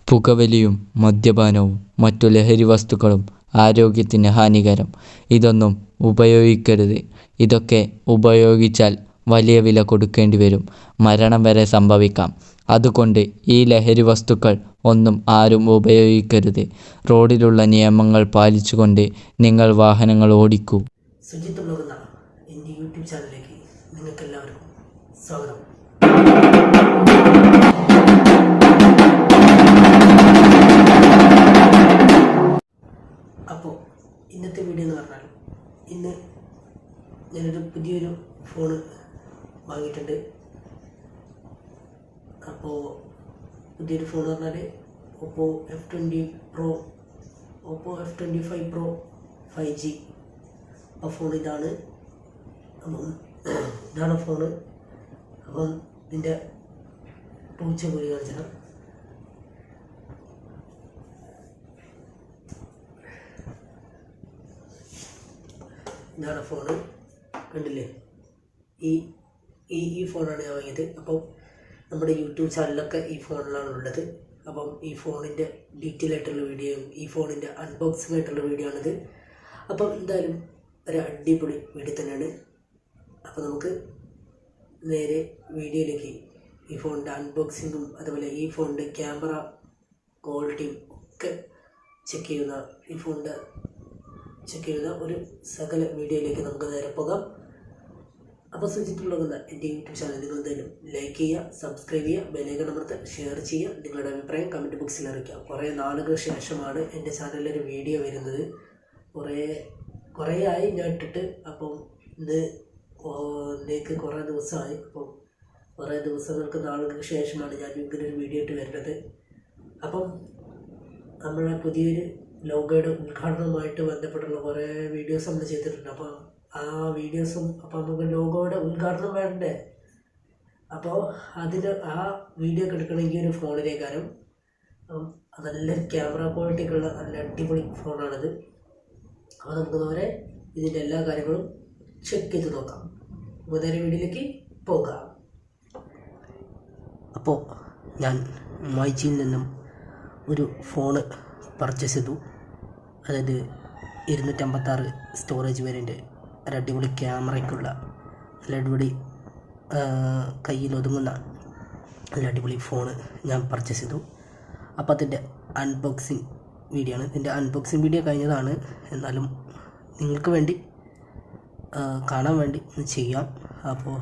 പുകവലിയും മദ്യപാനവും മറ്റു ലഹരി വസ്തുക്കളും ആരോഗ്യത്തിന് ഹാനികരം. ഇതൊന്നും ഉപയോഗിക്കരുത്. ഇതൊക്കെ ഉപയോഗിച്ചാൽ വലിയ വില കൊടുക്കേണ്ടി വരും. മരണം വരെ സംഭവിക്കാം. അതുകൊണ്ട് ഈ ലഹരി വസ്തുക്കൾ ഒന്നും ആരും ഉപയോഗിക്കരുത്. റോഡിലുള്ള നിയമങ്ങൾ പാലിച്ചുകൊണ്ട് നിങ്ങൾ വാഹനങ്ങൾ ഓടിക്കൂ. സുജിത്ത് ബ്ലോഗ് എന്ന എൻ്റെ യൂട്യൂബ് ചാനലിലേക്ക് നിങ്ങൾക്കെല്ലാവർക്കും സ്വാഗതം. അപ്പോൾ ഇന്നത്തെ വീഡിയോ എന്ന് പറഞ്ഞാൽ ഇന്ന് ഞാനൊരു പുതിയൊരു ഫോണ് വാങ്ങിയിട്ടുണ്ട്. അപ്പോൾ പുതിയൊരു ഫോൺ എന്ന് പറഞ്ഞാൽ ഓപ്പോ F25 Pro 5G ആ ഫോൺ ഇതാണ്. അപ്പം ഇതാണ് ഫോണ്. അപ്പം ഇതിൻ്റെ പൂച്ച പോയി കാണിച്ചാൽ ഇതാണ് ഫോണ്. കണ്ടില്ലേ? ഈ ഫോണാണ് ഞാൻ വാങ്ങിയത്. അപ്പം നമ്മുടെ യൂട്യൂബ് ചാനലിലൊക്കെ ഈ ഫോണിലാണ് ഉള്ളത്. അപ്പം ഈ ഫോണിൻ്റെ ഡീറ്റെയിൽ ആയിട്ടുള്ള വീഡിയോയും ഈ ഫോണിൻ്റെ അൺബോക്സിംഗ് ആയിട്ടുള്ള വീഡിയോ ആണിത്. അപ്പം എന്തായാലും ഒരു അടിപൊളി വീഡിയോ തന്നെയാണ്. അപ്പോൾ നമുക്ക് നേരെ വീഡിയോയിലേക്ക് ഈ ഫോണിൻ്റെ അൺബോക്സിങ്ങും അതുപോലെ ഈ ഫോണിൻ്റെ ക്യാമറ ക്വാളിറ്റിയും ഒക്കെ ചെക്ക് ചെയ്യുന്ന ഒരു സകല വീഡിയോയിലേക്ക് നമുക്ക് നേരെ പോകാം. അപ്പോൾ സുജിത്ത് ബ്ലോഗ് എന്ന എൻ്റെ യൂട്യൂബ് ചാനൽ നിങ്ങൾ എന്തായാലും ലൈക്ക് ചെയ്യുക, സബ്സ്ക്രൈബ് ചെയ്യുക, ബെലൈക്കൺ അമർത്തുക, ഷെയർ ചെയ്യുക, നിങ്ങളുടെ അഭിപ്രായം കമൻറ്റ് ബോക്സിൽ അറിയിക്കുക. കുറേ നാളുകൾക്ക് ശേഷമാണ് എൻ്റെ ചാനലിലൊരു വീഡിയോ വരുന്നത്. കുറേ ആയി ഞാൻ ഇട്ടിട്ട്. അപ്പം ഇന്നേക്ക് കുറേ ദിവസമായി. അപ്പം കുറേ ദിവസങ്ങൾക്ക് നാളുകൾക്ക് ശേഷമാണ് ഞാൻ ഇങ്ങനൊരു വീഡിയോ ഇട്ട് വരുന്നത്. അപ്പം നമ്മളെ പുതിയൊരു ലോഗോയുടെ ഉദ്ഘാടനവുമായിട്ട് ബന്ധപ്പെട്ടുള്ള കുറേ വീഡിയോസ് നമ്മൾ ചെയ്തിട്ടുണ്ട്. അപ്പോൾ ആ വീഡിയോസും അപ്പം നമുക്ക് ലോഗോയുടെ ഉദ്ഘാടനം വേണ്ടേ? അപ്പോൾ ആ വീഡിയോ ഒക്കെ എടുക്കണമെങ്കിൽ ഒരു ഫോണിലേക്കാരും നല്ലൊരു ക്യാമറ ക്വാളിറ്റിക്കുള്ള നല്ല അടിപൊളി ഫോണാണിത്. അപ്പോൾ നമുക്ക് നേരെ ഇതിൻ്റെ എല്ലാ കാര്യങ്ങളും ചെക്ക് ചെയ്ത് നോക്കാം. അപ്പോൾ നേരെ വീഡിയോയിലേക്ക് പോകാം. അപ്പോൾ ഞാൻ മൈജിയിൽ നിന്നും ഒരു ഫോണ് പർച്ചേസ് ചെയ്തു. അതായത് 256 സ്റ്റോറേജ് വേരിയൻ്റ്, ഒരു അടിപൊളി ക്യാമറയ്ക്കുള്ള നല്ല അടിപൊളി കയ്യിൽ ഒതുങ്ങുന്ന നല്ല അടിപൊളി ഫോണ് ഞാൻ പർച്ചേസ് ചെയ്തു. അപ്പോൾ അതിൻ്റെ അൺബോക്സിങ് വീഡിയോ ആണ്. ഇതിൻ്റെ അൺബോക്സിങ് വീഡിയോ കഴിഞ്ഞതാണ്. എന്നാലും നിങ്ങൾക്ക് വേണ്ടി കാണാൻ വേണ്ടി ചെയ്യാം. അപ്പോൾ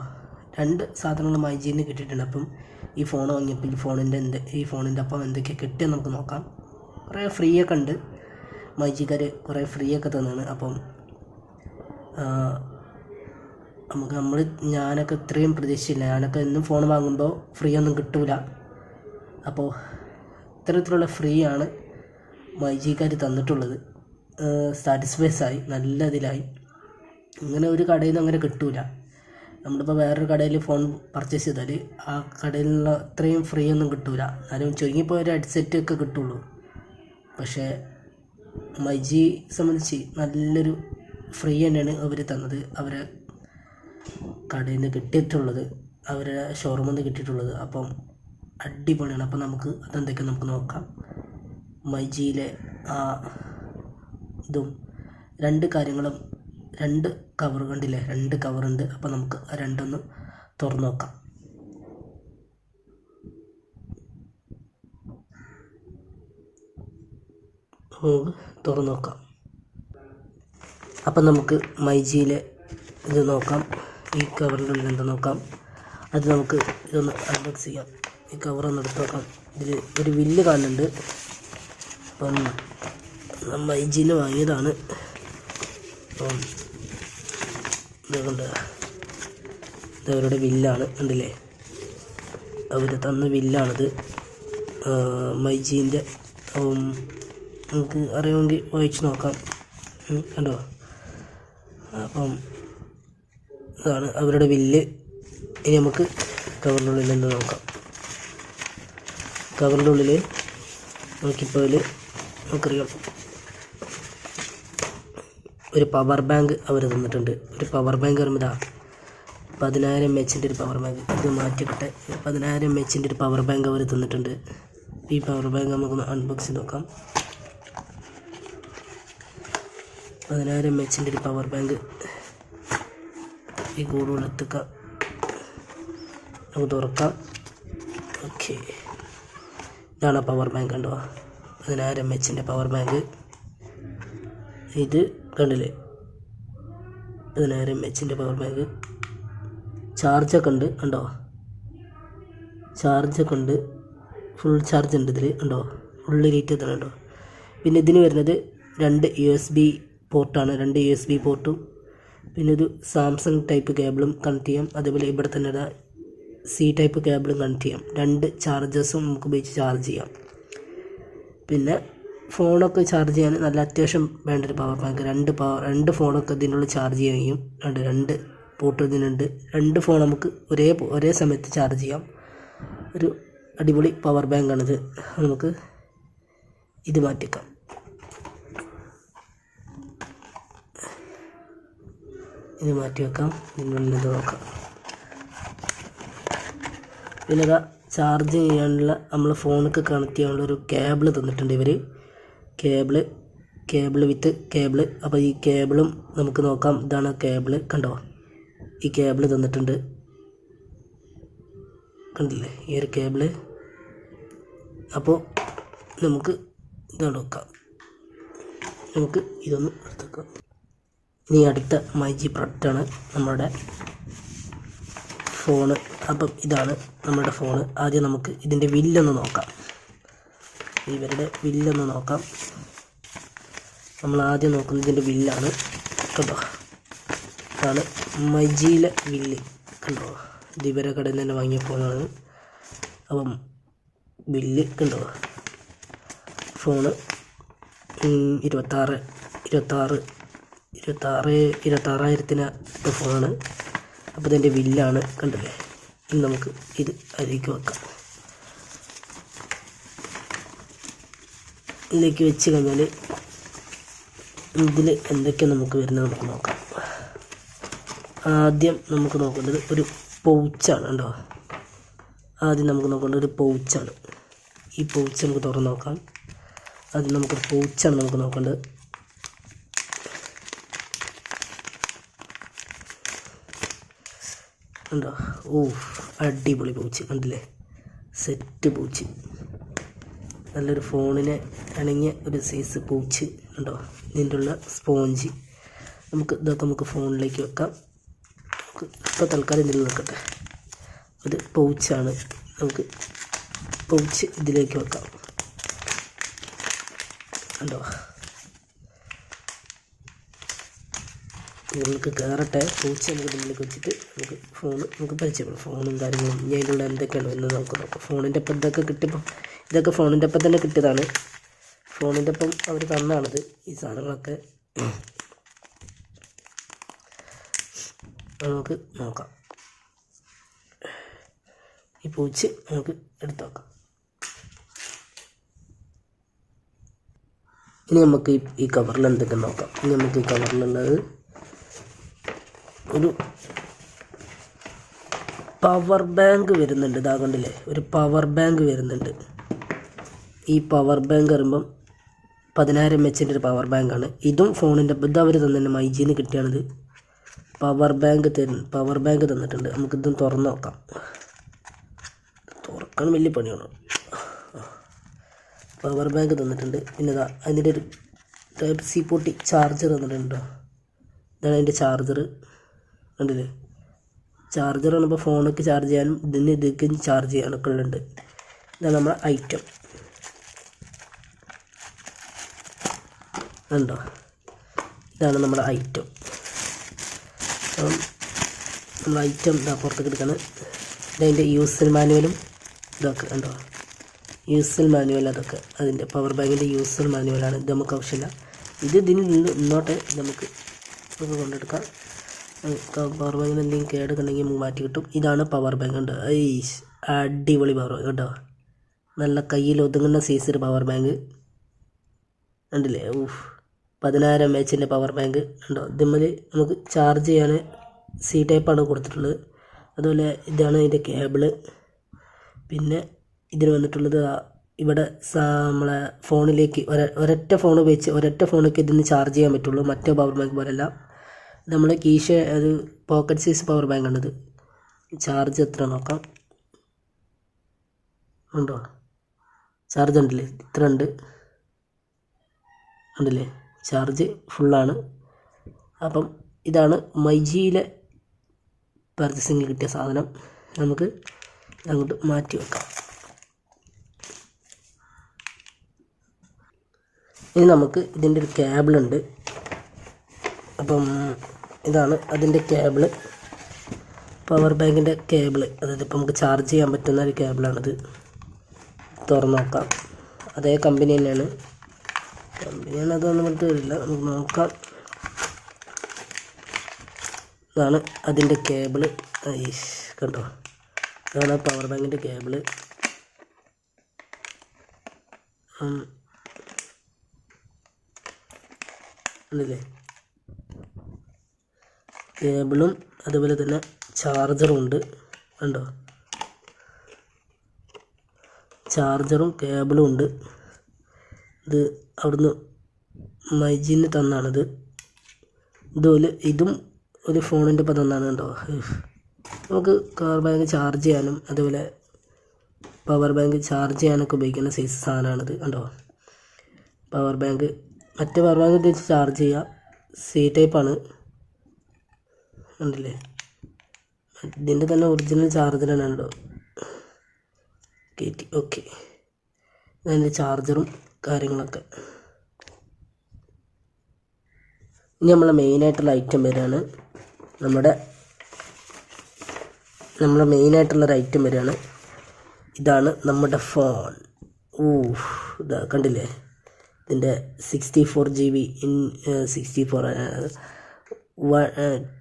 2 സാധനങ്ങൾ മൈജിയിൽ നിന്ന് കിട്ടിയിട്ടുണ്ട്. അപ്പം ഈ ഫോൺ വാങ്ങിയപ്പോൾ ഈ ഫോണിൻ്റെ അപ്പം എന്തൊക്കെ കിട്ടിയെന്ന് നമുക്ക് നോക്കാം. കുറേ ഫ്രീ ഒക്കെ ഉണ്ട്. മൈജിക്കാർ കുറേ ഫ്രീ ഒക്കെ തന്നാണ്. അപ്പം ഞാനൊക്കെ ഇത്രയും പ്രതീക്ഷിച്ചില്ല. ഞാനൊക്കെ എന്നും ഫോൺ വാങ്ങുമ്പോൾ ഫ്രീ ഒന്നും കിട്ടൂല. അപ്പോൾ ഇത്തരത്തിലുള്ള ഫ്രീ ആണ് മൈജിക്കാർ തന്നിട്ടുള്ളത്. സാറ്റിസ്ഫൈസ് ആയി, നല്ല ഇതിലായി. ഇങ്ങനെ ഒരു കടയിൽ നിന്ന് അങ്ങനെ കിട്ടൂല. നമ്മളിപ്പോൾ വേറൊരു കടയിൽ ഫോൺ പർച്ചേസ് ചെയ്താൽ ആ കടയിൽ നിന്നുള്ള അത്രയും ഫ്രീ ഒന്നും കിട്ടൂല. എന്നാലും ചുരുങ്ങിപ്പോൾ ഒരു ഹെഡ്സെറ്റ് ഒക്കെ കിട്ടുള്ളൂ. പക്ഷേ മൈജി സംബന്ധിച്ച് നല്ലൊരു ഫ്രീ തന്നെയാണ് അവർ തന്നത്. അവരെ കടയിൽ നിന്ന് കിട്ടിയിട്ടുള്ളത്, അവരുടെ ഷോറൂമിൽ നിന്ന് കിട്ടിയിട്ടുള്ളത്. അപ്പം അടിപൊളിയാണ്. അപ്പം നമുക്ക് അതെന്തൊക്കെ നമുക്ക് നോക്കാം. മൈജിയിലെ ആ ഇതും 2 കാര്യങ്ങളും 2 കവർ കണ്ടില്ലേ? 2 കവറുണ്ട്. അപ്പോൾ നമുക്ക് ആ രണ്ടൊന്ന് തുറന്നു നോക്കാം. തുറന്നു നോക്കാം. അപ്പം നമുക്ക് മൈജിയിലെ ഇത് നോക്കാം. ഈ കവറിൻ്റെ ഉള്ളിൽ എന്താ നോക്കാം. അത് നമുക്ക് ഇതൊന്ന് അൺബോക്സ് ചെയ്യാം. ഈ കവറൊന്ന് എടുത്ത് നോക്കാം. ഇതിൽ ഒരു വില്ല് കാണുന്നുണ്ട്. അപ്പം മൈജിയിൽ നിന്ന് വാങ്ങിയതാണ്. അപ്പം ഇതുകൊണ്ട് ഇതവരുടെ വില്ലാണ്. കണ്ടില്ലേ? അവർ തന്ന വില്ലാണിത്, മൈജീൻ്റെ. നമുക്ക് അറിയുമെങ്കിൽ വായിച്ച് നോക്കാം. കണ്ടോ? അപ്പം ഇതാണ് അവരുടെ വില്ല്. ഇനി നമുക്ക് കവറിൻ്റെ ഉള്ളിൽ എന്ത് നോക്കാം. കവറിൻ്റെ ഉള്ളിൽ നമുക്കിപ്പോൾ നമുക്കറിയാം ഒരു പവർ ബാങ്ക് അവർ തന്നിട്ടുണ്ട്. ഒരു പവർ ബാങ്ക് പറയുമ്പോൾ 10,000 mAh ഒരു പവർ ബാങ്ക്. ഇത് മാറ്റിക്കിട്ടെ. 10,000 mAh ഒരു പവർ ബാങ്ക് അവർ തന്നിട്ടുണ്ട്. ഈ പവർ ബാങ്ക് നമുക്കൊന്ന് അൺബോക്സ് ചെയ്ത് നോക്കാം. 10,000 mAh ഒരു പവർ ബാങ്ക് ഈ കൂടുതൽ എത്തിക്കാം. നമുക്ക് തുറക്കാം. ഓക്കെ, ഇതാണ് പവർ ബാങ്ക്. കണ്ടോ, 10,000 mAh പവർ ബാങ്ക്. ഇത് കണ്ടില്ലേ, 10,000 mAh പവർ ബാങ്ക്. ചാർജൊക്കെ ഉണ്ട് കണ്ടോ, ചാർജൊക്കെ ഉണ്ട്, ഫുൾ ചാർജ് ഉണ്ട് ഇതിൽ കണ്ടോ, ഉള്ളിലേക്ക് കണ്ടോ. പിന്നെ ഇതിന് വരുന്നത് 2 USB പോർട്ടാണ്, 2 USB പോർട്ടും പിന്നെ ഒരു സാംസങ് ടൈപ്പ് കേബിളും കണക്ട് ചെയ്യാം. അതേപോലെ ഇവിടെ തന്നെ C ടൈപ്പ് കേബിളും കണക്ട് ചെയ്യാം. 2 ചാർജേഴ്സും നമുക്ക് ഉപയോഗിച്ച് ചാർജ് ചെയ്യാം. പിന്നെ ഫോണൊക്കെ ചാർജ് ചെയ്യാൻ നല്ല അത്യാവശ്യം വേണ്ടൊരു പവർ ബാങ്ക്. 2 ഫോണൊക്കെ ഇതിനുള്ളിൽ ചാർജ് ചെയ്യും. 2 പോർട്ട് ഇതിനുണ്ട്. 2 ഫോൺ നമുക്ക് ഒരേ സമയത്ത് ചാർജ് ചെയ്യാം. ഒരു അടിപൊളി പവർ ബാങ്കാണിത്. നമുക്ക് ഇത് മാറ്റിക്കാം. ഇത് മാറ്റി വെക്കാം. ഇതിനുള്ളിൽ ഇത് നോക്കാം. പിന്നെ ഇതാ ചാർജ് ചെയ്യാനുള്ള നമ്മൾ ഫോണിലേക്ക് കണക്ട് ചെയ്യാനുള്ള ഒരു കേബിൾ തന്നിട്ടുണ്ട് ഇവർ. കേബിൾ വിത്ത് കേബിൾ. അപ്പോൾ ഈ കേബിളും നമുക്ക് നോക്കാം. ഇതാണ് കേബിൾ കണ്ടോ, ഈ കേബിൾ തന്നിട്ടുണ്ട് കണ്ടില്ലേ, ഈ ഒരു കേബിള്. അപ്പോൾ നമുക്ക് ഇതാണ് നോക്കാം. നമുക്ക് ഇതൊന്ന് എടുത്തേക്കാം. ഇനി അടുത്ത മൈജി പ്രൊഡക്റ്റാണ് നമ്മുടെ ഫോണ്. അപ്പം ഇതാണ് നമ്മുടെ ഫോണ്. ആദ്യം നമുക്ക് ഇതിൻ്റെ ബില്ലൊന്ന് നോക്കാം. ഇവരുടെ ബില്ലൊന്ന് നോക്കാം. നമ്മൾ ആദ്യം നോക്കുന്നത് ഇതിൻ്റെ ബില്ലാണ് കണ്ടോ. ഇതാണ് മൈജിയിലെ ബില്ല് കണ്ടോ. ഇത് ഇവരെ കടയിൽ നിന്ന് തന്നെ വാങ്ങിയ ഫോണാണ്. അപ്പം ബില്ല് കണ്ടോ, ഫോണ് 26,000 ഫോണാണ്. അപ്പോൾ ഇതിൻ്റെ ബില്ലാണ് കണ്ടില്ലേ. ഇനി നമുക്ക് ഇത് അതിലേക്ക് വെക്കാം. ഇതിലേക്ക് വെച്ച് കഴിഞ്ഞാൽ ഇതിൽ എന്തൊക്കെ നമുക്ക് വരുന്നത് നമുക്ക് നോക്കാം. ആദ്യം നമുക്ക് നോക്കേണ്ടത് ഒരു പൗച്ചാണ് കണ്ടോ. ആദ്യം നമുക്ക് നോക്കേണ്ടത് ഒരു പൗച്ചാണ്. ഈ പൗച്ച് നമുക്ക് തുറന്ന് നോക്കാം. ആദ്യം നമുക്കൊരു പൗച്ചാണ് നമുക്ക് നോക്കേണ്ടത്. കണ്ടോ, അടിപൊളി പൗച്ച് കണ്ടില്ലേ, സെറ്റ് പൗച്ച്. നല്ലൊരു ഫോണിനെ ഇണങ്ങിയ ഒരു സൈസ് പൗച്ച് കണ്ടോ. ഇതിൻ്റെ ഉള്ള സ്പോഞ്ച് ഇതൊക്കെ നമുക്ക് ഫോണിലേക്ക് വെക്കാം. ഇപ്പോൾ തൽക്കാലം ഇതിൽ നിൽക്കട്ടെ. അത് പൗച്ചാണ്. നമുക്ക് പൗച്ച് ഇതിലേക്ക് വെക്കാം കണ്ടോ. നിങ്ങൾക്ക് കയറട്ടെ. പൗച്ച് നമുക്ക് ഇതിലേക്ക് വെച്ചിട്ട് നമുക്ക് പരിചയപ്പെടും. ഫോണും കാര്യങ്ങളും ഇനി അതിലുള്ള എന്തൊക്കെയാണ് എന്ന് നമുക്ക് നോക്കാം. ഫോണിൻ്റെ ഒപ്പം ഇതൊക്കെ കിട്ടിയപ്പോൾ ഇതൊക്കെ ഫോണിൻ്റെ ഒപ്പം തന്നെ കിട്ടിയതാണ്. ഫോണിൻ്റെ ഒപ്പം അവർ തന്നാണിത് ഈ സാധനങ്ങളൊക്കെ. നമുക്ക് നോക്കാം. ഈ പൂച്ച് നമുക്ക് എടുത്ത് നോക്കാം. ഇനി നമുക്ക് ഈ കവറിൽ എന്തൊക്കെ നോക്കാം. ഇനി നമുക്ക് ഈ കവറിലുള്ളത് ഒരു പവർ ബാങ്ക് വരുന്നുണ്ട്. ഇതാ കണ്ടില്ലേ, ഒരു പവർ ബാങ്ക് വരുന്നുണ്ട്. ഈ പവർ ബാങ്ക് പറയുമ്പം 10,000 mAh ഒരു പവർ ബാങ്കാണ്. ഇതും ഫോണിൻ്റെ ഇത് അവർ തന്നെ മൈജിന്ന് കിട്ടിയാണിത്. പവർ ബാങ്ക് തന്നിട്ടുണ്ട്. നമുക്കിതും തുറന്ന് നോക്കാം. തുറക്കാൻ വലിയ പണിയാണ്. പവർ ബാങ്ക് തന്നിട്ടുണ്ട്. പിന്നെ ഇതാ അതിൻ്റെ ഒരു ടൈപ്പ് സി പോർട്ടി ചാർജർ തന്നിട്ടുണ്ടോ. ഇതാണ് അതിൻ്റെ ചാർജർ കണ്ടില്ലേ. ചാർജർ ആണിപ്പോൾ ഫോണൊക്കെ ചാർജ് ചെയ്യാനും ഇതൊക്കെ ചാർജ് ചെയ്യാനൊക്കെ ഉള്ളുണ്ട്. ഇതാണ് നമ്മുടെ ഐറ്റം കണ്ടോ. ഇതാണ് നമ്മുടെ ഐറ്റം. അപ്പം നമ്മൾ ഐറ്റം ഇതാ പുറത്തേക്ക് എടുക്കണം. ഇതതിൻ്റെ യൂസർ മാനുവലും ഇതൊക്കെ കണ്ടോ. യൂസർ മാനുവൽ അതൊക്കെ അതിൻ്റെ പവർ ബാങ്കിൻ്റെ യൂസർ മാനുവലാണ്. ഇത് നമുക്ക് ആവശ്യമില്ല. ഇതിൽ നിന്നോട്ടെ നമുക്ക് കൊണ്ടെടുക്കാം. പവർ ബാങ്കിന് എന്തെങ്കിലും കേടൊക്കെ ഉണ്ടെങ്കിൽ നമുക്ക് മാറ്റി കിട്ടും. ഇതാണ് പവർ ബാങ്ക് ഉണ്ട്. അടിപൊളി പവർ ബാങ്ക് കേട്ടോ. നല്ല കയ്യിൽ ഒതുങ്ങുന്ന സൈസ് പവർ ബാങ്ക് കണ്ടില്ലേ. 10,000 mAh പവർ ബാങ്ക് ഉണ്ടോ. ഇതുമ്മൽ നമുക്ക് ചാർജ് ചെയ്യാൻ സി ടൈപ്പാണ് കൊടുത്തിട്ടുള്ളത്. അതുപോലെ ഇതാണ് ഇതിൻ്റെ കേബിള്. പിന്നെ ഇതിന് വന്നിട്ടുള്ളത് ഇവിടെ നമ്മളെ ഫോണിലേക്ക് ഒരൊറ്റ ഫോൺ ഉപയോഗിച്ച് ഒരൊറ്റ ഫോണിലേക്ക് ഇതിന് ചാർജ് ചെയ്യാൻ പറ്റുള്ളൂ. മറ്റേ പവർ ബാങ്ക് പോലെയല്ല. നമ്മൾ അത് പോക്കറ്റ് സൈസ് പവർ ബാങ്ക് ആണിത്. ചാർജ് എത്ര നോക്കാം. ഉണ്ടോ? ചാർജ് ഉണ്ടല്ലേ, ഇത്ര ഉണ്ട്, ഉണ്ടല്ലേ, ചാർജ് ഫുള്ളാണ്. അപ്പം ഇതാണ് മൈജിയിലെ പർച്ചേസിങ്ങിൽ കിട്ടിയ സാധനം. നമുക്ക് അങ്ങോട്ട് മാറ്റി വെക്കാം. ഇനി നമുക്ക് ഇതിൻ്റെ ഒരു കേബിളുണ്ട്. അപ്പം ഇതാണ് അതിൻ്റെ കേബിള്, പവർ ബാങ്കിൻ്റെ കേബിള്. അതായത് ഇപ്പം നമുക്ക് ചാർജ് ചെയ്യാൻ പറ്റുന്ന ഒരു കേബിളാണിത്. തുറന്ന് നോക്കാം. അതേ കമ്പനി തന്നെയാണ്. അതൊന്നും നമുക്ക് വരില്ല, നമുക്ക് നോക്കാം. ഇതാണ് അതിൻ്റെ കേബിള്. കണ്ടോ, ഇതാണ് പവർ ബാങ്കിൻ്റെ കേബിള്. ഉണ്ടല്ലേ, കേബിളും അതുപോലെ തന്നെ ചാർജറും ഉണ്ട്. കണ്ടോ, ചാർജറും കേബിളും ഉണ്ട്. ഇത് അവിടുന്ന് മൈജിന്ന് തന്നാണിത്. ഇതുപോലെ ഇതും ഒരു ഫോണിൻ്റെ ഒപ്പം തന്നാണ്. കണ്ടോ, നമുക്ക് പവർ ബാങ്ക് ചാർജ് ചെയ്യാനും അതുപോലെ പവർ ബാങ്ക് ചാർജ് ചെയ്യാനൊക്കെ ഉപയോഗിക്കുന്ന സൈസ് സാധനമാണിത്. കണ്ടോ, പവർ ബാങ്ക് മറ്റേ പവർ ബാങ്ക് ഉപയോഗിച്ച് ചാർജ് ചെയ്യുക. സി ടൈപ്പാണ്. ഉണ്ടല്ലേ, ഇതിൻ്റെ തന്നെ ഒറിജിനൽ ചാർജറാണ്. ഉണ്ടോ, കയറ്റി. ഓക്കെ, അതിൻ്റെ ചാർജറും കാര്യങ്ങളൊക്കെ. ഇനി നമ്മളെ മെയിനായിട്ടുള്ള ഐറ്റം വരികയാണ്. നമ്മളെ മെയിനായിട്ടുള്ളൊരു ഐറ്റം വരികയാണ്. ഇതാണ് നമ്മുടെ ഫോൺ. ഇതാ കണ്ടില്ലേ, ഇതിൻ്റെ 64 GB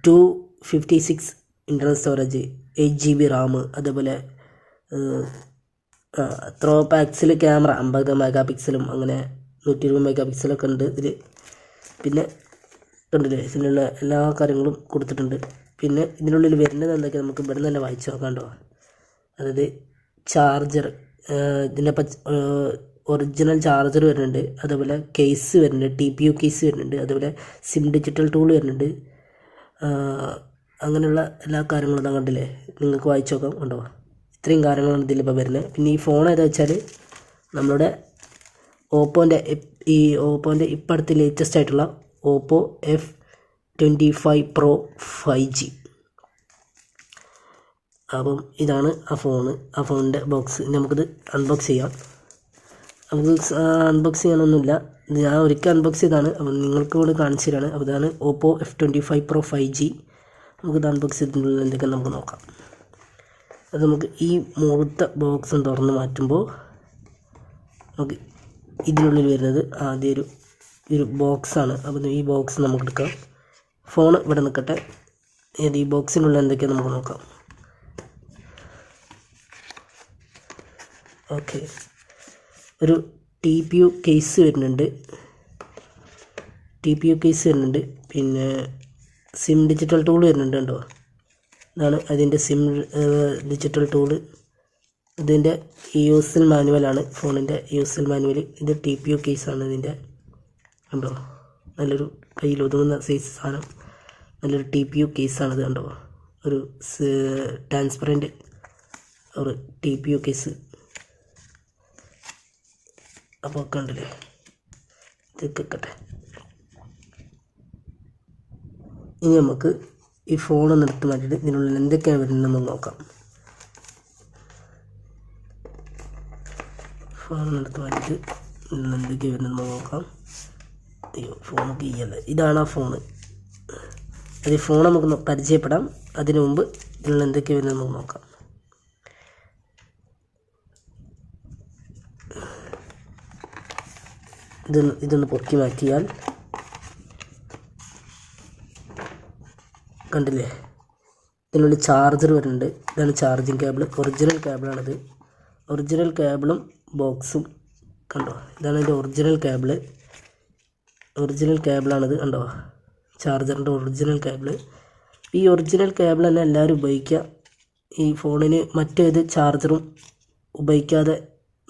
256 internal storage, 8 GB Ram, അതേപോലെ ത്രോ പാക്സിൽ ക്യാമറ 50 മെഗാ പിക്സലും അങ്ങനെ 120 മെഗാ പിക്സലൊക്കെ ഉണ്ട് ഇതിൽ. പിന്നെ കണ്ടില്ലേ, ഇതിനുള്ള എല്ലാ കാര്യങ്ങളും കൊടുത്തിട്ടുണ്ട്. പിന്നെ ഇതിനുള്ളിൽ വരുന്നത് എന്തൊക്കെയാണ് നമുക്ക് ഇവിടെ നിന്ന് തന്നെ വായിച്ചു നോക്കാണ്ടോ. അതായത് ചാർജർ, ഇതിൻ്റെ ഒറിജിനൽ ചാർജർ വരുന്നുണ്ട്, അതുപോലെ കേസ് വരുന്നുണ്ട്, TPU കേസ് വരുന്നുണ്ട്, അതുപോലെ സിം ഡിജിറ്റൽ ടൂൾ വരുന്നുണ്ട്. അങ്ങനെയുള്ള എല്ലാ കാര്യങ്ങളും ഇതാ കണ്ടില്ലേ, നിങ്ങൾക്ക് വായിച്ചു നോക്കാം. കണ്ടോ, ഇത്രയും കാര്യങ്ങളാണ് ഇതിലിപ്പോൾ വരുന്നത്. പിന്നെ ഈ ഫോൺ ഏതാ വെച്ചാൽ നമ്മളുടെ ഓപ്പോൻ്റെ ഇപ്പം അടുത്ത് ലേറ്റസ്റ്റ് ആയിട്ടുള്ള ഓപ്പോ F25 Pro 5G. അപ്പം ഇതാണ് ആ ഫോണിൻ്റെ ബോക്സ്. നമുക്കിത് അൺബോക്സ് ചെയ്യാം. നമുക്ക് അൺബോക്സ് ചെയ്യാനൊന്നുമില്ല, ഞാൻ ഒരിക്കൽ അൺബോക്സ് ചെയ്താണ്. അപ്പം നിങ്ങൾക്ക് കൂടെ കാണിച്ചു തരാണ്. അപ്പോൾ ഇതാണ് ഓപ്പോ F25 Pro 5G. നമുക്കിത് അൺബോക്സ് ചെയ്തിട്ടുള്ള എന്തൊക്കെ നമുക്ക് നോക്കാം. അത് നമുക്ക് ഈ മുഴുത്ത ബോക്സ് തുറന്ന് മാറ്റുമ്പോൾ നമുക്ക് ഇതിനുള്ളിൽ വരുന്നത് ആദ്യം ഒരു ബോക്സാണ്. അപ്പം ഈ ബോക്സ് നമുക്ക് എടുക്കാം. ഫോൺ ഇവിടെ നിൽക്കട്ടെ. ഈ ബോക്സിനുള്ള എന്തൊക്കെയാണ് നമുക്ക് നോക്കാം. ഓക്കെ, ഒരു TPU കേസ് വരുന്നുണ്ട്. പിന്നെ സിം ഡിജിറ്റൽ ടൂൾ വരുന്നുണ്ട്. കണ്ടോ, ഇതാണ് അതിൻ്റെ സിം ഡിജിറ്റൽ ടൂള്. ഇതിൻ്റെ യൂസൽ മാനുവലാണ്, ഫോണിൻ്റെ യൂസൽ മാനുവൽ. ഇത് TPU കേസാണ് ഇതിൻ്റെ. കണ്ടോ, നല്ലൊരു കയ്യിൽ ഒതുങ്ങുന്ന സൈസ് സാധനം, നല്ലൊരു TPU കേസാണിത്. കണ്ടോ, ഒരു ട്രാൻസ്പെറൻറ്റ് ഒരു TPU കേസ്. അപ്പോൾ കണ്ടില്ലേ, ഇതൊക്കെ കട്ടെ. ഇനി നമുക്ക് ഈ ഫോണൊന്ന് എടുത്ത് മാറ്റിയിട്ട് ഇതിനുള്ളിൽ എന്തൊക്കെയാണ് വരുന്നത് നമുക്ക് നോക്കാം. ഫോണൊന്ന് എടുത്ത് മാറ്റിയിട്ട് ഇതിൽ എന്തൊക്കെയാണ് വരുന്നത് നമുക്ക് നോക്കാം. അയ്യോ, ഫോൺ കീയല്ല, ഇതാണ് ആ ഫോണ്. അത് ഈ ഫോൺ നമുക്ക് പരിചയപ്പെടാം. അതിനു മുമ്പ് ഇതിനുള്ള എന്തൊക്കെയാണ് വരുന്നത് നമുക്ക് നോക്കാം. ഇതൊന്ന് പൊക്കി മാറ്റിയാൽ കണ്ടില്ലേ, ഇതിനുള്ളിൽ ചാർജർ വരുന്നുണ്ട്. ഇതാണ് ചാർജിങ് കേബിൾ, ഒറിജിനൽ കേബിളാണിത്. ഒറിജിനൽ കേബിളും ബോക്സും കണ്ടോ, ഇതാണ് എൻ്റെ ഒറിജിനൽ കേബിളാണിത്. കണ്ടോ, ചാർജറിൻ്റെ ഒറിജിനൽ കേബിള്. ഈ ഒറിജിനൽ കേബിൾ തന്നെ എല്ലാവരും ഉപയോഗിക്കുക. ഈ ഫോണിന് മറ്റേത് ചാർജറും ഉപയോഗിക്കാതെ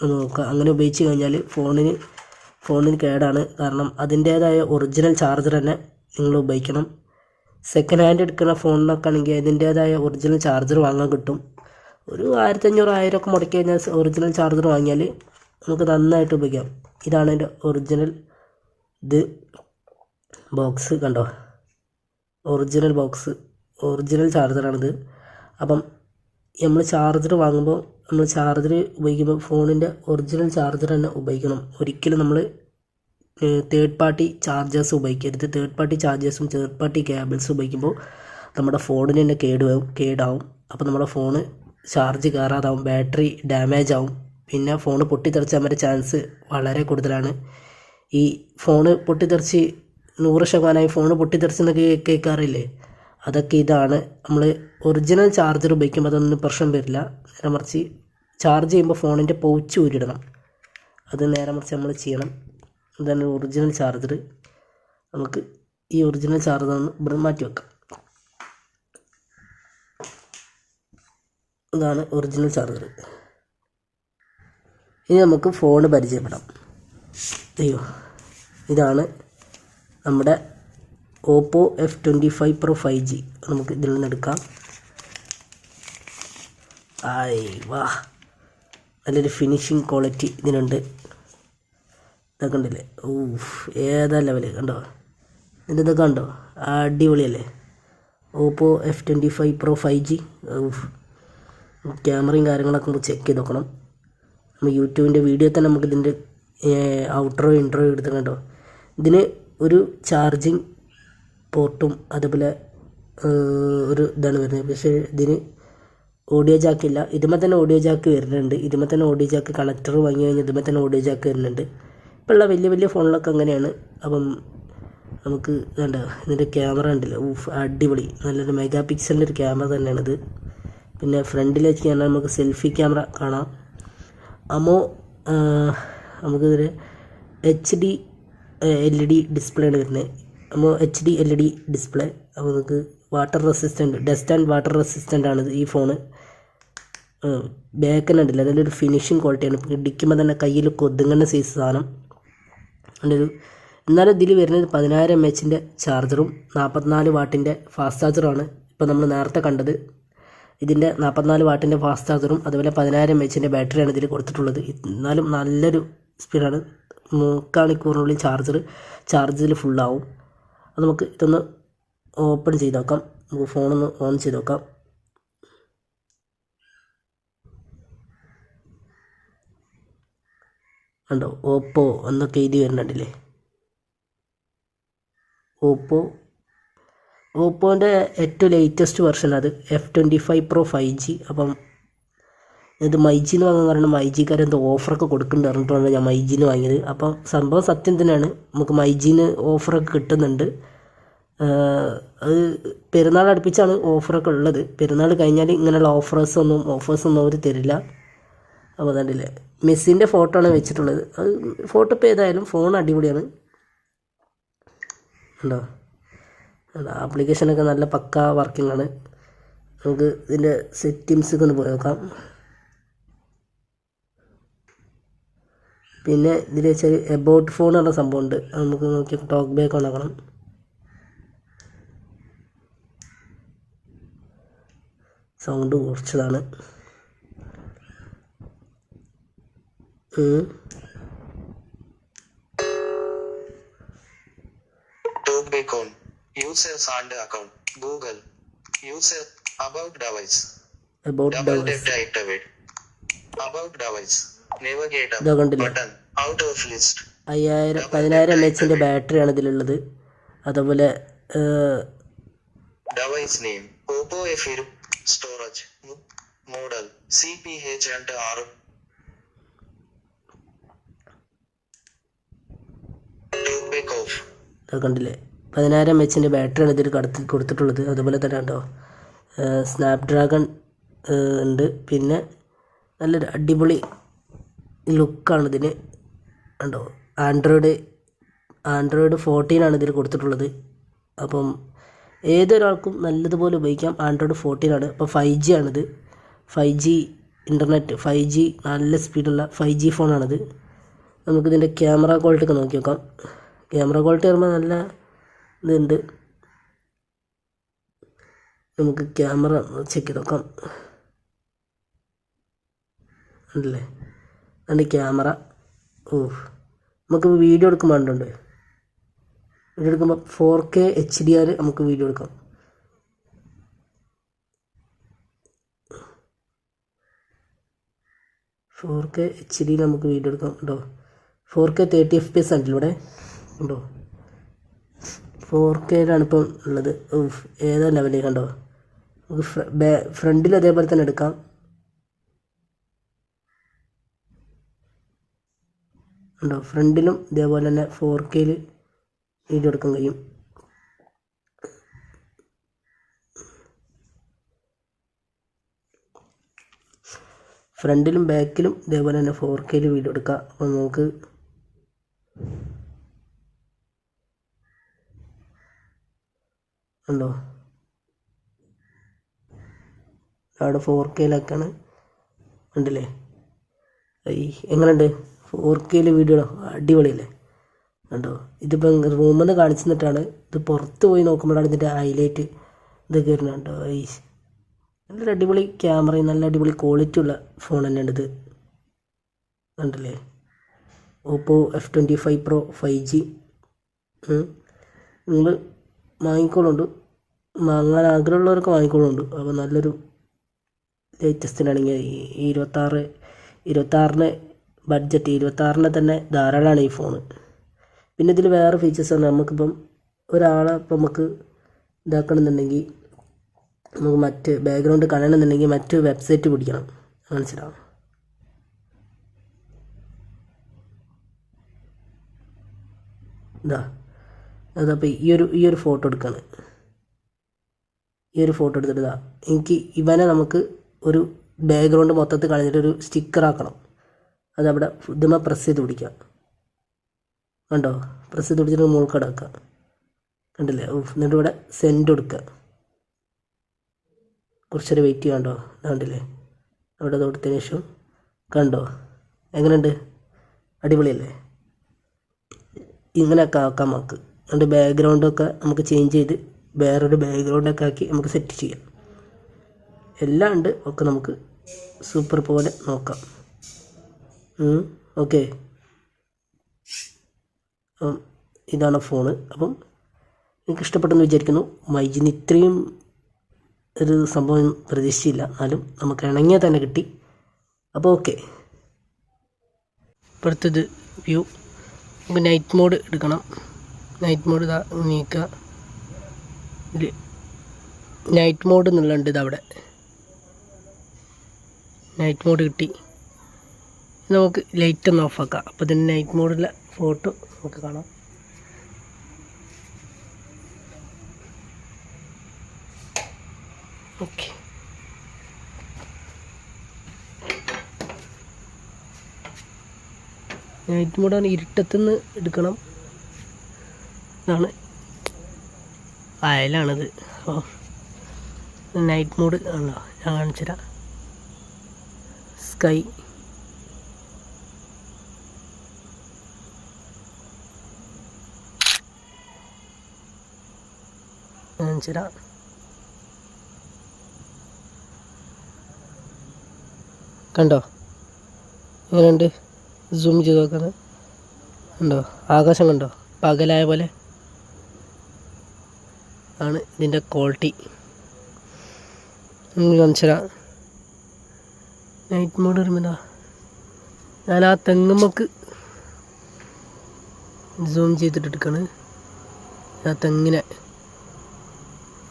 നോക്കുക. അങ്ങനെ ഉപയോഗിച്ച് കഴിഞ്ഞാൽ ഫോണിന് കേടാണ്. കാരണം അതിൻ്റേതായ ഒറിജിനൽ ചാർജർ തന്നെ നിങ്ങൾ ഉപയോഗിക്കണം. സെക്കൻഡ് ഹാൻഡ് എടുക്കുന്ന ഫോണിനൊക്കെ ആണെങ്കിൽ അതിൻ്റേതായ ഒറിജിനൽ ചാർജർ വാങ്ങാൻ കിട്ടും. ഒരു 1500-1000 ഒക്കെ മുടക്കി കഴിഞ്ഞാൽ ഒറിജിനൽ ചാർജർ വാങ്ങിയാൽ നമുക്ക് നന്നായിട്ട് ഉപയോഗിക്കാം. ഇതാണ് എൻ്റെ ഒറിജിനൽ ബോക്സ്, കണ്ടോ, ഒറിജിനൽ ബോക്സ്, ഒറിജിനൽ ചാർജറാണിത്. അപ്പം നമ്മൾ ചാർജർ വാങ്ങുമ്പോൾ നമ്മൾ ചാർജർ ഉപയോഗിക്കുമ്പോൾ ഫോണിൻ്റെ ഒറിജിനൽ ചാർജർ തന്നെ ഉപയോഗിക്കണം. ഒരിക്കലും നമ്മൾ തേർഡ് പാർട്ടി ചാർജേഴ്സ് ഉപയോഗിക്കരുത്. തേർഡ് പാർട്ടി ചാർജേഴ്സും തേർഡ് പാർട്ടി കേബിൾസും ഉപയോഗിക്കുമ്പോൾ നമ്മുടെ ഫോണിന് തന്നെ കേടാവും. അപ്പോൾ നമ്മുടെ ഫോണ് ചാർജ് കയറാതാവും, ബാറ്ററി ഡാമേജ് ആവും, പിന്നെ ഫോണ് പൊട്ടിത്തെറിച്ചാൻ വരെ ചാൻസ് വളരെ കൂടുതലാണ്. ഈ ഫോണ് പൊട്ടിത്തെറിച്ച് 100% ഫോണ് പൊട്ടിത്തെറിച്ചെന്നൊക്കെ കേൾക്കാറില്ലേ, അതൊക്കെ ഇതാണ്. നമ്മൾ ഒറിജിനൽ ചാർജർ ഉപയോഗിക്കുമ്പോൾ അതൊന്നും പ്രശ്നം വരില്ല. നേരെ മറിച്ച് ചാർജ് ചെയ്യുമ്പോൾ ഫോണിൻ്റെ പൗച്ച് ഊരിടണം. അത് നേരെ മറിച്ച് നമ്മൾ ചെയ്യണം. ഇതാണ് ഒറിജിനൽ ചാർജർ. നമുക്ക് ഈ ഒറിജിനൽ ചാർജർ ഒന്ന് ഇവിടെ മാറ്റി വെക്കാം. ഇതാണ് ഒറിജിനൽ ചാർജർ. ഇനി നമുക്ക് ഫോൺ പരിചയപ്പെടാം. ഇതാണ് നമ്മുടെ ഓപ്പോ F25 Pro 5G. നമുക്ക് ഇതിൽ നിന്ന് എടുക്കാം. വാ, നല്ലൊരു ഫിനിഷിങ് ക്വാളിറ്റി ഇതിനുണ്ട്. ഇതൊക്കെ ഉണ്ടല്ലേ, ഏതാ ലെവല്, കണ്ടോ, ഇതൊക്കെ കണ്ടോ, അടിപൊളിയല്ലേ. Oppo F25 Pro 5G. ക്യാമറയും കാര്യങ്ങളൊക്കെ നമുക്ക് ചെക്ക് ചെയ്ത് നോക്കണം. നമ്മൾ യൂട്യൂബിൻ്റെ വീഡിയോ തന്നെ നമുക്ക് ഇതിൻ്റെ ഔട്ട്രോ ഇൻട്രോ എടുത്ത് കണ്ടോ. ഇതിന് ഒരു ചാർജിങ് പോർട്ടും അതുപോലെ ഒരു ഇതാണ് വരുന്നത്. പക്ഷേ ഇതിന് ഓഡിയോ ജാക്ക് ഇല്ല. ഇതുമ്പോൾ തന്നെ ഓഡിയോ ജാക്ക് വരുന്നുണ്ട്. ഇതുമ്പോൾ തന്നെ ഓഡിയോ ജാക്ക് കണക്ടർ വാങ്ങി കഴിഞ്ഞാൽ ഇതുമ്പോൾ തന്നെ ഓഡിയോ ജാക്ക് വരുന്നുണ്ട്. ഇപ്പോൾ ഉള്ള വലിയ ഫോണിലൊക്കെ അങ്ങനെയാണ്. അപ്പം നമുക്ക് വേണ്ട ഇതിൻ്റെ ക്യാമറ ഉണ്ടല്ലോ, അടിപൊളി, നല്ലൊരു മെഗാ പിക്സലിൻ്റെ ഒരു ക്യാമറ തന്നെയാണിത്. പിന്നെ ഫ്രണ്ടിൽ വെച്ച് കഴിഞ്ഞാൽ നമുക്ക് സെൽഫി ക്യാമറ കാണാം. നമുക്കിതൊരു HD LED ഡിസ്പ്ലേ ആണ് വരുന്നത്. HD LED display. അപ്പോൾ നമുക്ക് water resistant, dust and water resistant ആണിത് ഈ ഫോണ്. ബാക്ക് തന്നെ ഉണ്ടല്ലോ, അതിൻ്റെ ഒരു ഫിനിഷിങ് ക്വാളിറ്റിയാണ്. ഇടിക്കുമ്പോൾ തന്നെ കയ്യിൽ കൊതുങ്ങുന്ന സൈസ് സാധനം. എന്നാലും ഇതിൽ വരുന്നത് 10000 mAh ചാർജറും 44 വാട്ടിൻ്റെ ഫാസ്റ്റ് ചാർജറുമാണ്. ഇപ്പോൾ നമ്മൾ നേരത്തെ കണ്ടത് ഇതിൻ്റെ 44 വാട്ടിൻ്റെ ഫാസ്റ്റ് ചാർജറും അതുപോലെ 10000 mAh ബാറ്ററിയാണ് ഇതിൽ കൊടുത്തിട്ടുള്ളത്. എന്നാലും നല്ലൊരു സ്പീഡാണ്. 3 മണിക്കൂറിനുള്ളിൽ ചാർജിൽ ഫുള്ളാവും. അത് നമുക്ക് ഇതൊന്ന് ഓപ്പൺ ചെയ്ത് നോക്കാം. നമുക്ക് ഫോണൊന്ന് ഓൺ ചെയ്ത് നോക്കാം. കണ്ടോ, ഓപ്പോ എന്നൊക്കെ എഴുതി വരുന്നുണ്ടല്ലേ. ഓപ്പോൻ്റെ ഏറ്റവും ലേറ്റസ്റ്റ് വെർഷൻ അത് F25 Pro 5G. അപ്പം ഇത് മൈജിന്ന് വാങ്ങാൻ കാരണം മൈജിക്കാർ എന്തോ ഓഫറൊക്കെ കൊടുക്കുന്നുണ്ട് പറഞ്ഞിട്ടാണ് ഞാൻ മൈജിന്ന് വാങ്ങിയത്. അപ്പം സംഭവം സത്യം തന്നെയാണ്, നമുക്ക് മൈജിന്ന് ഓഫറൊക്കെ കിട്ടുന്നുണ്ട്. അത് പെരുന്നാൾ അടുപ്പിച്ചാണ് ഓഫറൊക്കെ ഉള്ളത്. പെരുന്നാൾ കഴിഞ്ഞാൽ ഇങ്ങനെയുള്ള ഓഫേഴ്സൊന്നും അവർ തരില്ല. അപ്പോൾ അതല്ലേ മെസ്സിൻ്റെ ഫോട്ടോ ആണ് വെച്ചിട്ടുള്ളത്. അത് ഫോട്ടോ ഇപ്പോൾ ഏതായാലും ഫോൺ അടിപൊളിയാണ്. ഉണ്ടോ, ആപ്ലിക്കേഷനൊക്കെ നല്ല പക്കാ വർക്കിംഗ് ആണ്. നമുക്ക് ഇതിൻ്റെ സെറ്റിങ്സൊക്കെ ഒന്ന് പോയി നോക്കാം. പിന്നെ ഇതിൽ വെച്ചാൽ എബൌട്ട് ഫോൺ എന്ന സംഭവമുണ്ട്. അത് നമുക്ക് നോക്കി ടോക്ക് ബാക്ക് ഓൺ ആക്കണം. Sound കുറച്ചതാണ്. Talk back on users and account Google user about device double tap to activate about device navigate button out of list. 10000 mAh ബാറ്ററിയാണ് ഇതിലുള്ളത്. അതുപോലെ device name Oppo F20 storage model CPH and R. Talk back off. കണ്ടില്ലേ, 10000 mAh ബാറ്ററിയാണ് ഇതിൽ കൊടുത്തിട്ടുള്ളത്. അതുപോലെ തന്നെ ഉണ്ടോ സ്നാപ്ഡ്രാഗൺ ഉണ്ട്. പിന്നെ നല്ലൊരു അടിപൊളി ലുക്കാണ് ഇതിന്. ഉണ്ടോ ആൻഡ്രോയിഡ് 14 ഇതിൽ കൊടുത്തിട്ടുള്ളത്. അപ്പം ഏതൊരാൾക്കും നല്ലതുപോലെ ഉപയോഗിക്കാം. ആൻഡ്രോയിഡ് 14 ആണ്. അപ്പോൾ 5G ആണിത്. 5G ഇൻ്റർനെറ്റ് 5G നല്ല സ്പീഡുള്ള 5G ഫോണാണിത്. നമുക്കിതിൻ്റെ ക്യാമറ ക്വാളിറ്റി ഒക്കെ നോക്കി നോക്കാം. ക്യാമറ ക്വാളിറ്റി പറയുമ്പോൾ നല്ല ഇതുണ്ട്. നമുക്ക് ക്യാമറ ചെക്ക് ചെയ്ത് നോക്കാം. ഉണ്ടല്ലേ, അതിൻ്റെ ക്യാമറ. നമുക്ക് വീഡിയോ എടുക്കുമ്പോൾ ഉണ്ടുണ്ട്. വീഡിയോ എടുക്കുമ്പോൾ 4K HDR നമുക്ക് വീഡിയോ എടുക്കാം. HD നമുക്ക് വീഡിയോ എടുക്കാം. ഉണ്ടോ 4K 30 FPS ആണ് ഇവിടെ. ഉണ്ടോ 4Kയിലാണ് ഇപ്പം ഉള്ളത്. ഏതാ ലെവലിൽ കണ്ടോ. നമുക്ക് ഫ്രണ്ടിൽ അതേപോലെ തന്നെ എടുക്കാം. ഉണ്ടോ ഫ്രണ്ടിലും ഇതേപോലെ തന്നെ 4Kയിൽ വീഡിയോ എടുക്കാൻ കഴിയും. ഫ്രണ്ടിലും ബാക്കിലും ഇതേപോലെ തന്നെ 4Kയിൽ വീഡിയോ എടുക്കാം. അപ്പോൾ നമുക്ക് ഉണ്ടോ അവിടെ 4Kയിലൊക്കെയാണ്. ഉണ്ടല്ലേ, എങ്ങനെയുണ്ട് 4Kയിൽ വീഡിയോ അടിപൊളിയല്ലേ. കണ്ടോ, ഇതിപ്പോൾ റൂമിൽ നിന്ന് കാണിച്ചു തന്നിട്ടാണ്. ഇത് പുറത്ത് പോയി നോക്കുമ്പോഴാണ് ഇതിൻ്റെ ഹൈലൈറ്റ് ഇതൊക്കെ വരുന്നുണ്ടോ. നല്ലൊരു അടിപൊളി ക്യാമറയും നല്ല അടിപൊളി ക്വാളിറ്റി ഉള്ള ഫോൺ തന്നെയാണ് ഇത്. കണ്ടല്ലേ, ഓപ്പോ F25 Pro 5G. നിങ്ങൾ വാങ്ങിക്കോളുണ്ട്, വാങ്ങാൻ ആഗ്രഹമുള്ളവർക്ക് വാങ്ങിക്കോളുണ്ട്. അപ്പോൾ നല്ലൊരു ലേറ്റസ്റ്റിനാണെങ്കിൽ 26 ബഡ്ജറ്റ് 26 തന്നെ ധാരാളമാണ് ഈ ഫോണ്. പിന്നെ ഇതിൽ വേറെ ഫീച്ചേഴ്സ് ആണ്. നമുക്കിപ്പം ഒരാളെ ഇപ്പം നമുക്ക് ഇതാക്കണമെന്നുണ്ടെങ്കിൽ, നമുക്ക് മറ്റ് ബാക്ക്ഗ്രൗണ്ട് കാണണമെന്നുണ്ടെങ്കിൽ മറ്റ് വെബ്സൈറ്റ് പിടിക്കണം. മനസ്സിലാവും. അതപ്പോൾ ഈ ഒരു ഫോട്ടോ എടുക്കുകയാണ്. ഈ ഒരു ഫോട്ടോ എടുത്തിട്ട് എനിക്ക് ഇവനെ നമുക്ക് ഒരു ബാക്ക്ഗ്രൗണ്ട് മൊത്തത്തിൽ കളഞ്ഞിട്ടൊരു സ്റ്റിക്കർ ആക്കണം. അതവിടെ ഇതുമ്മ പ്രസ് ചെയ്ത് പിടിക്കുക. കണ്ടോ, പ്രസ് ചെയ്ത് പിടിച്ചിട്ട് മുകളിൽ കിടക്കുക. കണ്ടില്ലേ, എന്നിട്ട് ഇവിടെ സെൻഡ് കൊടുക്കുക. കുറച്ചൊരു വെയിറ്റ് ചെയ്യാണ്ടോ. കണ്ടില്ലേ, അവിടെ കൊടുത്തതിന് ശേഷം കണ്ടോ എങ്ങനെയുണ്ട്, അടിപൊളിയല്ലേ. ഇങ്ങനെയൊക്കെ ആക്കാം നമുക്ക്. അതിൻ്റെ ബാക്ക്ഗ്രൗണ്ടൊക്കെ നമുക്ക് ചേഞ്ച് ചെയ്ത് വേറൊരു ബാക്ക്ഗ്രൗണ്ടൊക്കെ ആക്കി നമുക്ക് സെറ്റ് ചെയ്യാം. എല്ലാം ഉണ്ട്, ഒക്കെ നമുക്ക് സൂപ്പർ പോലെ നോക്കാം. ഓക്കെ, ഇതാണ് ഫോണ്. അപ്പം എനിക്ക് ഇഷ്ടപ്പെട്ടെന്ന് വിചാരിക്കുന്നു. മൈജിന് ഇത്രയും ഒരു സംഭവം പ്രതീക്ഷിച്ചില്ല, എന്നാലും നമുക്ക് ഇണങ്ങിയ തന്നെ കിട്ടി. അപ്പോൾ ഓക്കെ, ഇപ്പോഴത്തത് വ്യൂ. നമുക്ക് നൈറ്റ് മോഡ് എടുക്കണം. നൈറ്റ് മോഡ് ഇതാ നീക്കുക. ഇത് നൈറ്റ് മോഡ് എന്നുള്ളുണ്ട്. ഇതവിടെ നൈറ്റ് മോഡ് കിട്ടി. നമുക്ക് ലൈറ്റ് ഒന്ന് ഓഫാക്കാം. അപ്പോൾ ഇതിന് നൈറ്റ് മോഡിലെ ഫോട്ടോ നമുക്ക് കാണാം. Okay, night മോഡാണ്. ഇരുട്ടത്തുനിന്ന് എടുക്കണം. ഇതാണ് അയലാണിത്. നൈറ്റ് മോഡ് ആണല്ലോ, ഞാൻ കാണിച്ചുതരാം. സ്കൈ കാണിച്ചുതരാം. കണ്ടോ എങ്ങനെയുണ്ട്, സൂം ചെയ്ത് നോക്കുന്നത് കണ്ടോ, ആകാശം കണ്ടോ, പകലായ പോലെ ആണ് ഇതിൻ്റെ ക്വാളിറ്റി. കാണിച്ചുതരാം. നൈറ്റ് മോഡ് വരുമ്പോൾ ഞാൻ ആ തെങ്ങുമ്മക്ക് സൂം ചെയ്തിട്ട് എടുക്കുകയാണ്. ആ തെങ്ങിനെ,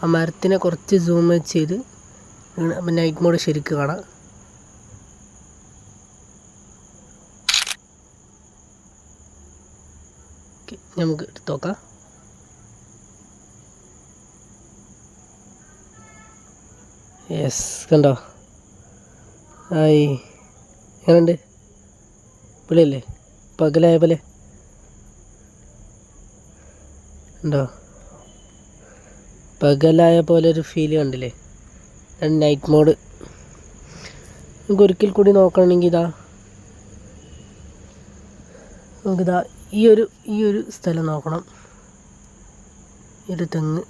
ആ മരത്തിനെ കുറച്ച് സൂം ചെയ്ത് നൈറ്റ് മോഡ് ശരിക്ക് കാണാം. നമുക്ക് എടുത്ത് നോക്കാം. യെസ്, കണ്ടോ ആയി എങ്ങനെയുണ്ട്, പൊളിയല്ലേ, പകലായ പോലെ ഉണ്ടോ, പകലായ പോലെ ഒരു ഫീൽ കണ്ടില്ലേ. നൈറ്റ് മോഡ് നമുക്ക് ഒരിക്കൽ കൂടി നോക്കുകയാണെങ്കിൽ നമുക്കിതാ ഈ ഒരു സ്ഥലം നോക്കണം. ഈ ഒരു തെങ്ങ്,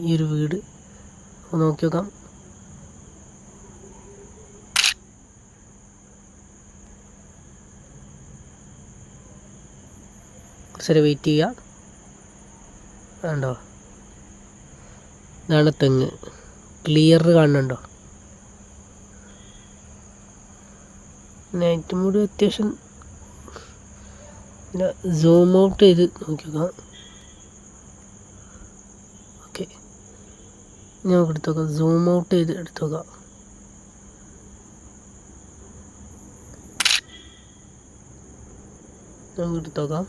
ഈ ഒരു വീട് നോക്കി നോക്കാം. കുറച്ചേരം വെയിറ്റ് ചെയ്യുക. കണ്ടോ, ഇതാണ് തെങ്ങ്. ക്ലിയർ കാണുന്നുണ്ടോ? നൈറ്റ് മോഡ് അത്യാവശ്യം സൂം ഔട്ട് ചെയ്ത് നോക്കി നോക്കാം. ഓക്കെ, നമുക്ക് എടുത്തു നോക്കാം. സൂം ഔട്ട് ചെയ്ത് എടുത്തു നോക്കാം. നമുക്ക് എടുത്തു നോക്കാം.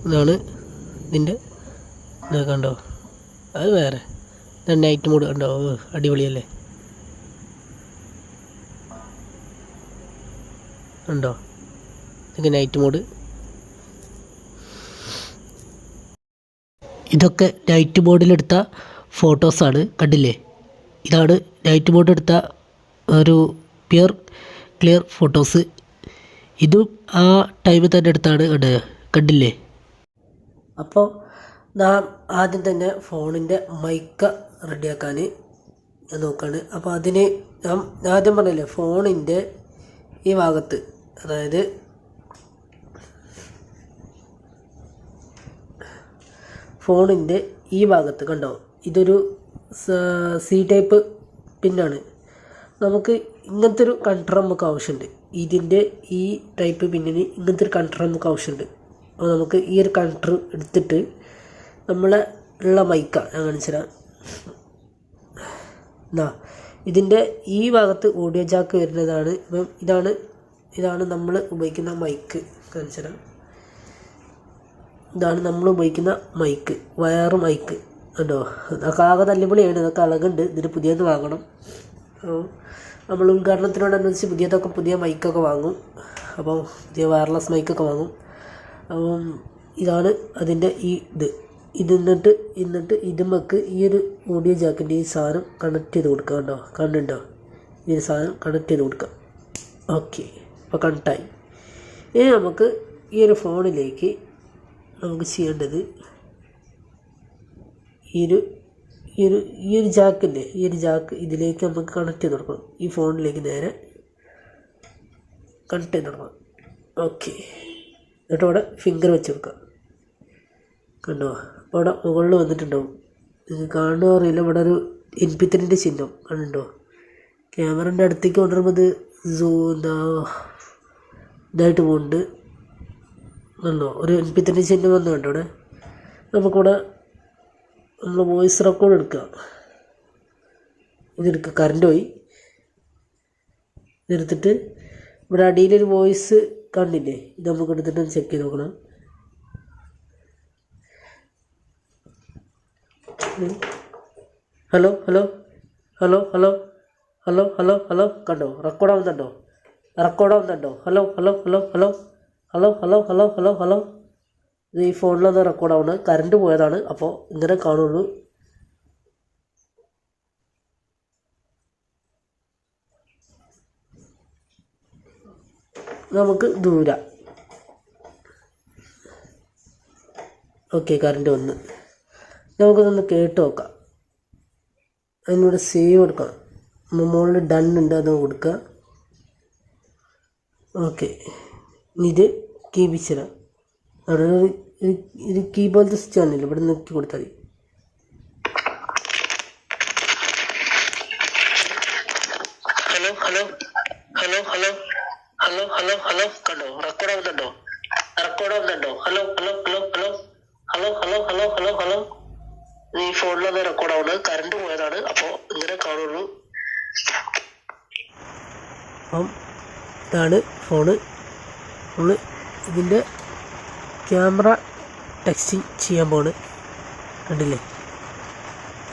ഇതാണ് ഇതിൻ്റെ കണ്ടോ, അത് വേറെ. ഇതാണ് നൈറ്റ് മോഡ്. കണ്ടോ, അടിപൊളിയല്ലേ? ഉണ്ടോ, ഇതൊക്കെ നൈറ്റ് മോഡ്. ഇതൊക്കെ നൈറ്റ് മോഡിലെടുത്ത ഫോട്ടോസാണ്. കണ്ടില്ലേ? ഇതാണ് നൈറ്റ് മോഡ് എടുത്ത ഒരു പ്യുർ ക്ലിയർ ഫോട്ടോസ്. ഇതും ആ ടൈമിൽ തന്നെ എടുത്താണ്. കണ്ടില്ലേ? അപ്പോൾ നാം ആദ്യം തന്നെ ഫോണിൻ്റെ മൈക്ക് റെഡിയാക്കാൻ നോക്കുകയാണ്. അപ്പോൾ അതിന് നാം ആദ്യം പറഞ്ഞില്ലേ, ഫോണിൻ്റെ ഈ ഭാഗത്ത്, അതായത് ഫോണിൻ്റെ ഈ ഭാഗത്ത് കണ്ടോ, ഇതൊരു സി ടൈപ്പ് പിന്നാണ്. നമുക്ക് ഇങ്ങനത്തെ ഒരു കൺട്രോൾ നമുക്ക് ആവശ്യമുണ്ട്. ഇതിൻ്റെ ഈ ടൈപ്പ് പിന്നിന് ഇങ്ങനത്തെ ഒരു കൺട്രോൾ നമുക്ക് ആവശ്യമുണ്ട്. അപ്പോൾ നമുക്ക് ഈ ഒരു കൺട്രോൾ എടുത്തിട്ട് നമ്മളെ ഉള്ള മൈക്ക ഞാൻ കാണിച്ചുതരാം. ഇതിൻ്റെ ഈ ഭാഗത്ത് ഓഡിയോ ജാക്ക് വരുന്നതാണ്. അപ്പം ഇതാണ് നമ്മൾ ഉപയോഗിക്കുന്ന മൈക്ക്. കാണിച്ചുതരാം. ഇതാണ് നമ്മൾ ഉപയോഗിക്കുന്ന മൈക്ക്, വയർ മൈക്ക്. കണ്ടോ, അതൊക്കെ ആകെ തല്ലിപ്പൊളിയാണ്. ഇതൊക്കെ അളകുണ്ട്. ഇതിന് പുതിയത് വാങ്ങണം. നമ്മൾ ഉദ്ഘാടനത്തിനോടനുബന്ധിച്ച് പുതിയ മൈക്കൊക്കെ വാങ്ങും. അപ്പോൾ പുതിയ വയർലെസ് മൈക്കൊക്കെ വാങ്ങും. അപ്പം ഇതാണ് അതിൻ്റെ എന്നിട്ട് ഇതുമ്മക്ക് ഈ ഒരു ഓഡിയോ ജാക്കിൻ്റെ ഈ സാധനം കണക്ട് ചെയ്ത് കൊടുക്കുക. കണ്ടോ, കണ്ടുണ്ടോ? ഈ ഒരു സാധനം കണക്ട് ചെയ്ത് കൊടുക്കുക. ഓക്കെ, അപ്പോൾ കണക്റ്റായി. ഇനി നമുക്ക് ഈ ഒരു ഫോണിലേക്ക് നമുക്ക് ചെയ്യേണ്ടത് ഈ ഒരു ജാക്കില്ലേ, ഈ ഒരു ജാക്ക് ഇതിലേക്ക് നമുക്ക് കണക്ട് ചെയ്ത് കൊടുക്കണം. ഈ ഫോണിലേക്ക് നേരെ കണക്ട് ചെയ്ത് കൊടുക്കണം. ഓക്കെ, എന്നിട്ട് അവിടെ ഫിംഗർ വെച്ച് കൊടുക്കുക. കണ്ടോ, അപ്പോൾ അവിടെ മുകളിൽ വന്നിട്ടുണ്ടാവും. നിങ്ങൾക്ക് കാണുക അറിയില്ല, ഇവിടെ ഒരു MP3 ചിഹ്നം കണ്ടുണ്ടോ? ക്യാമറൻ്റെ അടുത്തേക്ക് കൊണ്ടുവരുമ്പോൾ ഇത് ഇതായിട്ട് പോകുന്നുണ്ട്. കണ്ടോ, ഒരു MP3 ചിഹ്നം വന്നു. കണ്ടോ, ഇവിടെ നമുക്കിവിടെ നമ്മൾ വോയിസ് റെക്കോർഡ് എടുക്കുക. ഇതെടുക്കുക. കറണ്ട് പോയി. ഇതെടുത്തിട്ട് ഇവിടെ അടിയിലൊരു വോയിസ് കണ്ടില്ലേ, ഇത് നമുക്ക് എടുത്തിട്ട് ചെക്ക് ചെയ്ത് നോക്കണം. Hello hello hello hello hello hello hello കണ്ടോ, റെക്കോർഡാവുന്നുണ്ടോ? Hello hello hello hello hello hello hello hello hello ഇത് ഈ ഫോണിലത് റെക്കോർഡാവുന്നത്. കറണ്ട് പോയതാണ്. അപ്പോൾ ഇങ്ങനെ കാണുള്ളൂ. നമുക്ക് ദൂരം. ഓക്കെ, കറണ്ട് വന്ന് നമുക്കിതൊന്ന് കേട്ട് നോക്കാം. അതിനോട് സേവ് കൊടുക്കാം. മുകളിൽ ഡൺ ഉണ്ട്, അത് കൊടുക്കുക. ഓക്കെ, ഇത് കീപിച്ചിട. അവിടെ ഒരു കീബോർഡ് സ്വിച്ച് കാണില്ല, ഇവിടെ നോക്കി കൊടുത്താൽ മതി. Hello hello hello hello hello hello hello കണ്ടോ, റെക്കോർഡാവുന്നുണ്ടോ? Hello hello hello hello hello hello hello hello hello ഈ ഫോണിലത് റെക്കോർഡാവുന്നത്. കറണ്ട് പോയതാണ്. അപ്പോൾ ഇങ്ങനെ കാണുള്ളൂ. അപ്പം ഇതാണ് ഫോണ്. ഇതിൻ്റെ ക്യാമറ ടെക്സ്റ്റിംഗ് ചെയ്യാൻ പോണ്. കണ്ടില്ലേ,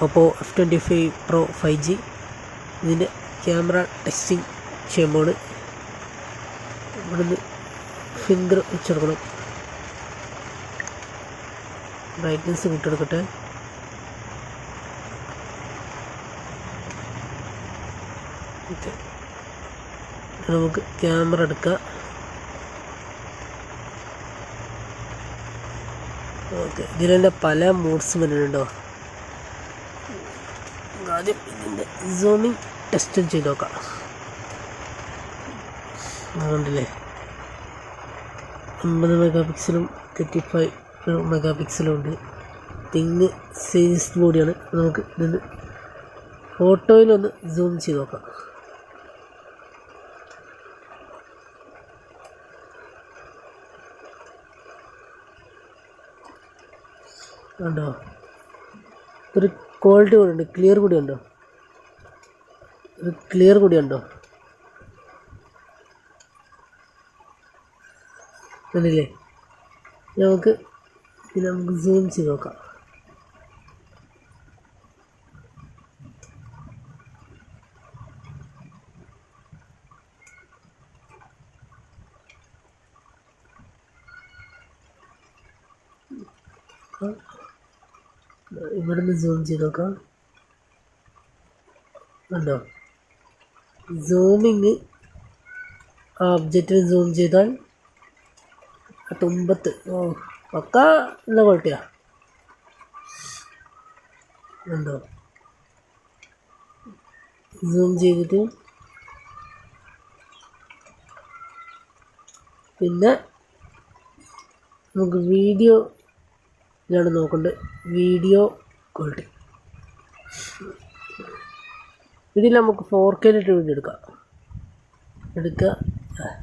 Oppo F25 Pro 5G ഇതിൻ്റെ ക്യാമറ ടെക്സ്റ്റിംഗ് ചെയ്യാൻ പോണ്. ഇവിടുന്ന് ഫിംഗർ വെച്ചെടുക്കണം. ബ്രൈറ്റ്നസ് കൂട്ടിയെടുക്കട്ടെ. ഓക്കെ, നമുക്ക് ക്യാമറ എടുക്കാം. ഓക്കെ, ഇതിലെന്നെ പല മൂഡ്സ് വരുന്നുണ്ടോ. ആദ്യം ഇതിൻ്റെ സൂമിങ് ടെസ്റ്റ് ചെയ്ത് നോക്കാം. അതുകൊണ്ടല്ലേ 50 മെഗാ പിക്സലും 35 മെഗാ പിക്സലും ഉണ്ട്. തിങ് സീരീസ് ബോഡിയാണ്. നമുക്ക് ഇതിന് ഫോട്ടോയിലൊന്ന് സൂം ചെയ്ത് നോക്കാം. ഉണ്ടോ, ഒരു ക്വാളിറ്റി കൂടി ഉണ്ട്, ക്ലിയർ കൂടി ഉണ്ടോ, ഒരു ക്ലിയർ കൂടി ഉണ്ടോ. കണ്ടില്ലേ, നമുക്ക് സൂം ചെയ്ത് നോക്കാം. ഇവിടുന്ന് സൂം ചെയ്ത് നോക്കാം. ഉണ്ടോ, സൂമിങ് ആ ഒബ്ജക്റ്റിൽ സൂം ചെയ്താൽ തുമ്പത്ത് പക്ക നല്ല ക്വാളിറ്റിയാ. ഉണ്ടോ, സൂം ചെയ്തിട്ട് പിന്നെ നമുക്ക് വീഡിയോ ഇതാണ് നോക്കേണ്ടത്. വീഡിയോ ക്വാളിറ്റി ഇതിൽ നമുക്ക് 4K വീഡിയോ എടുക്കുക.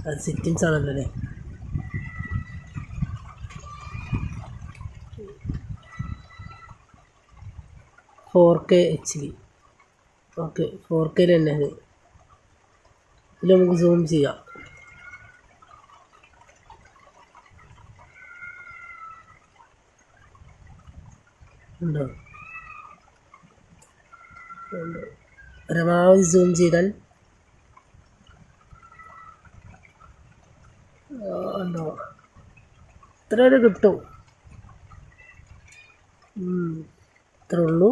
അത് സെറ്റിങ്സ് ആണല്ലോ അല്ലേ. HD ഓക്കെ, 4K തന്നെ അത്. ഇതിൽ നമുക്ക് സൂം ചെയ്യാം. ഉണ്ടോ, പരമാവധി സൂം ചെയ്താൽ ഉണ്ടോ, ഇത്ര വരെ കിട്ടും. ഇത്രേ ഉള്ളൂ.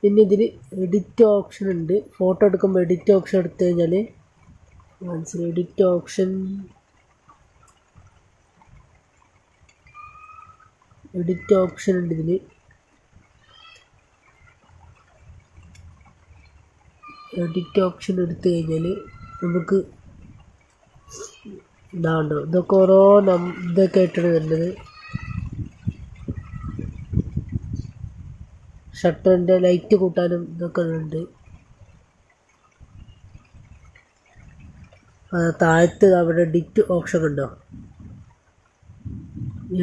പിന്നെ ഇതിൽ എഡിറ്റ് ഓപ്ഷൻ ഉണ്ട്. ഫോട്ടോ എടുക്കുമ്പോൾ എഡിറ്റ് ഓപ്ഷൻ എടുത്തു കഴിഞ്ഞാൽ എഡിറ്റ് ഓപ്ഷൻ ഉണ്ട് ഇതിൽ. എഡിറ്റ് ഓപ്ഷൻ എടുത്തു കഴിഞ്ഞാൽ നമുക്ക് ഇതാണ്ടോ, ഇതൊക്കെ ഓരോ ഇതൊക്കെ ആയിട്ടാണ് വരുന്നത്. ഷട്ടറിൻ്റെ ലൈറ്റ് കൂട്ടാനും ഇതൊക്കെ ഉണ്ട്. താഴത്ത് അവിടെ എഡിറ്റ് ഓപ്ഷൻ ഉണ്ടോ,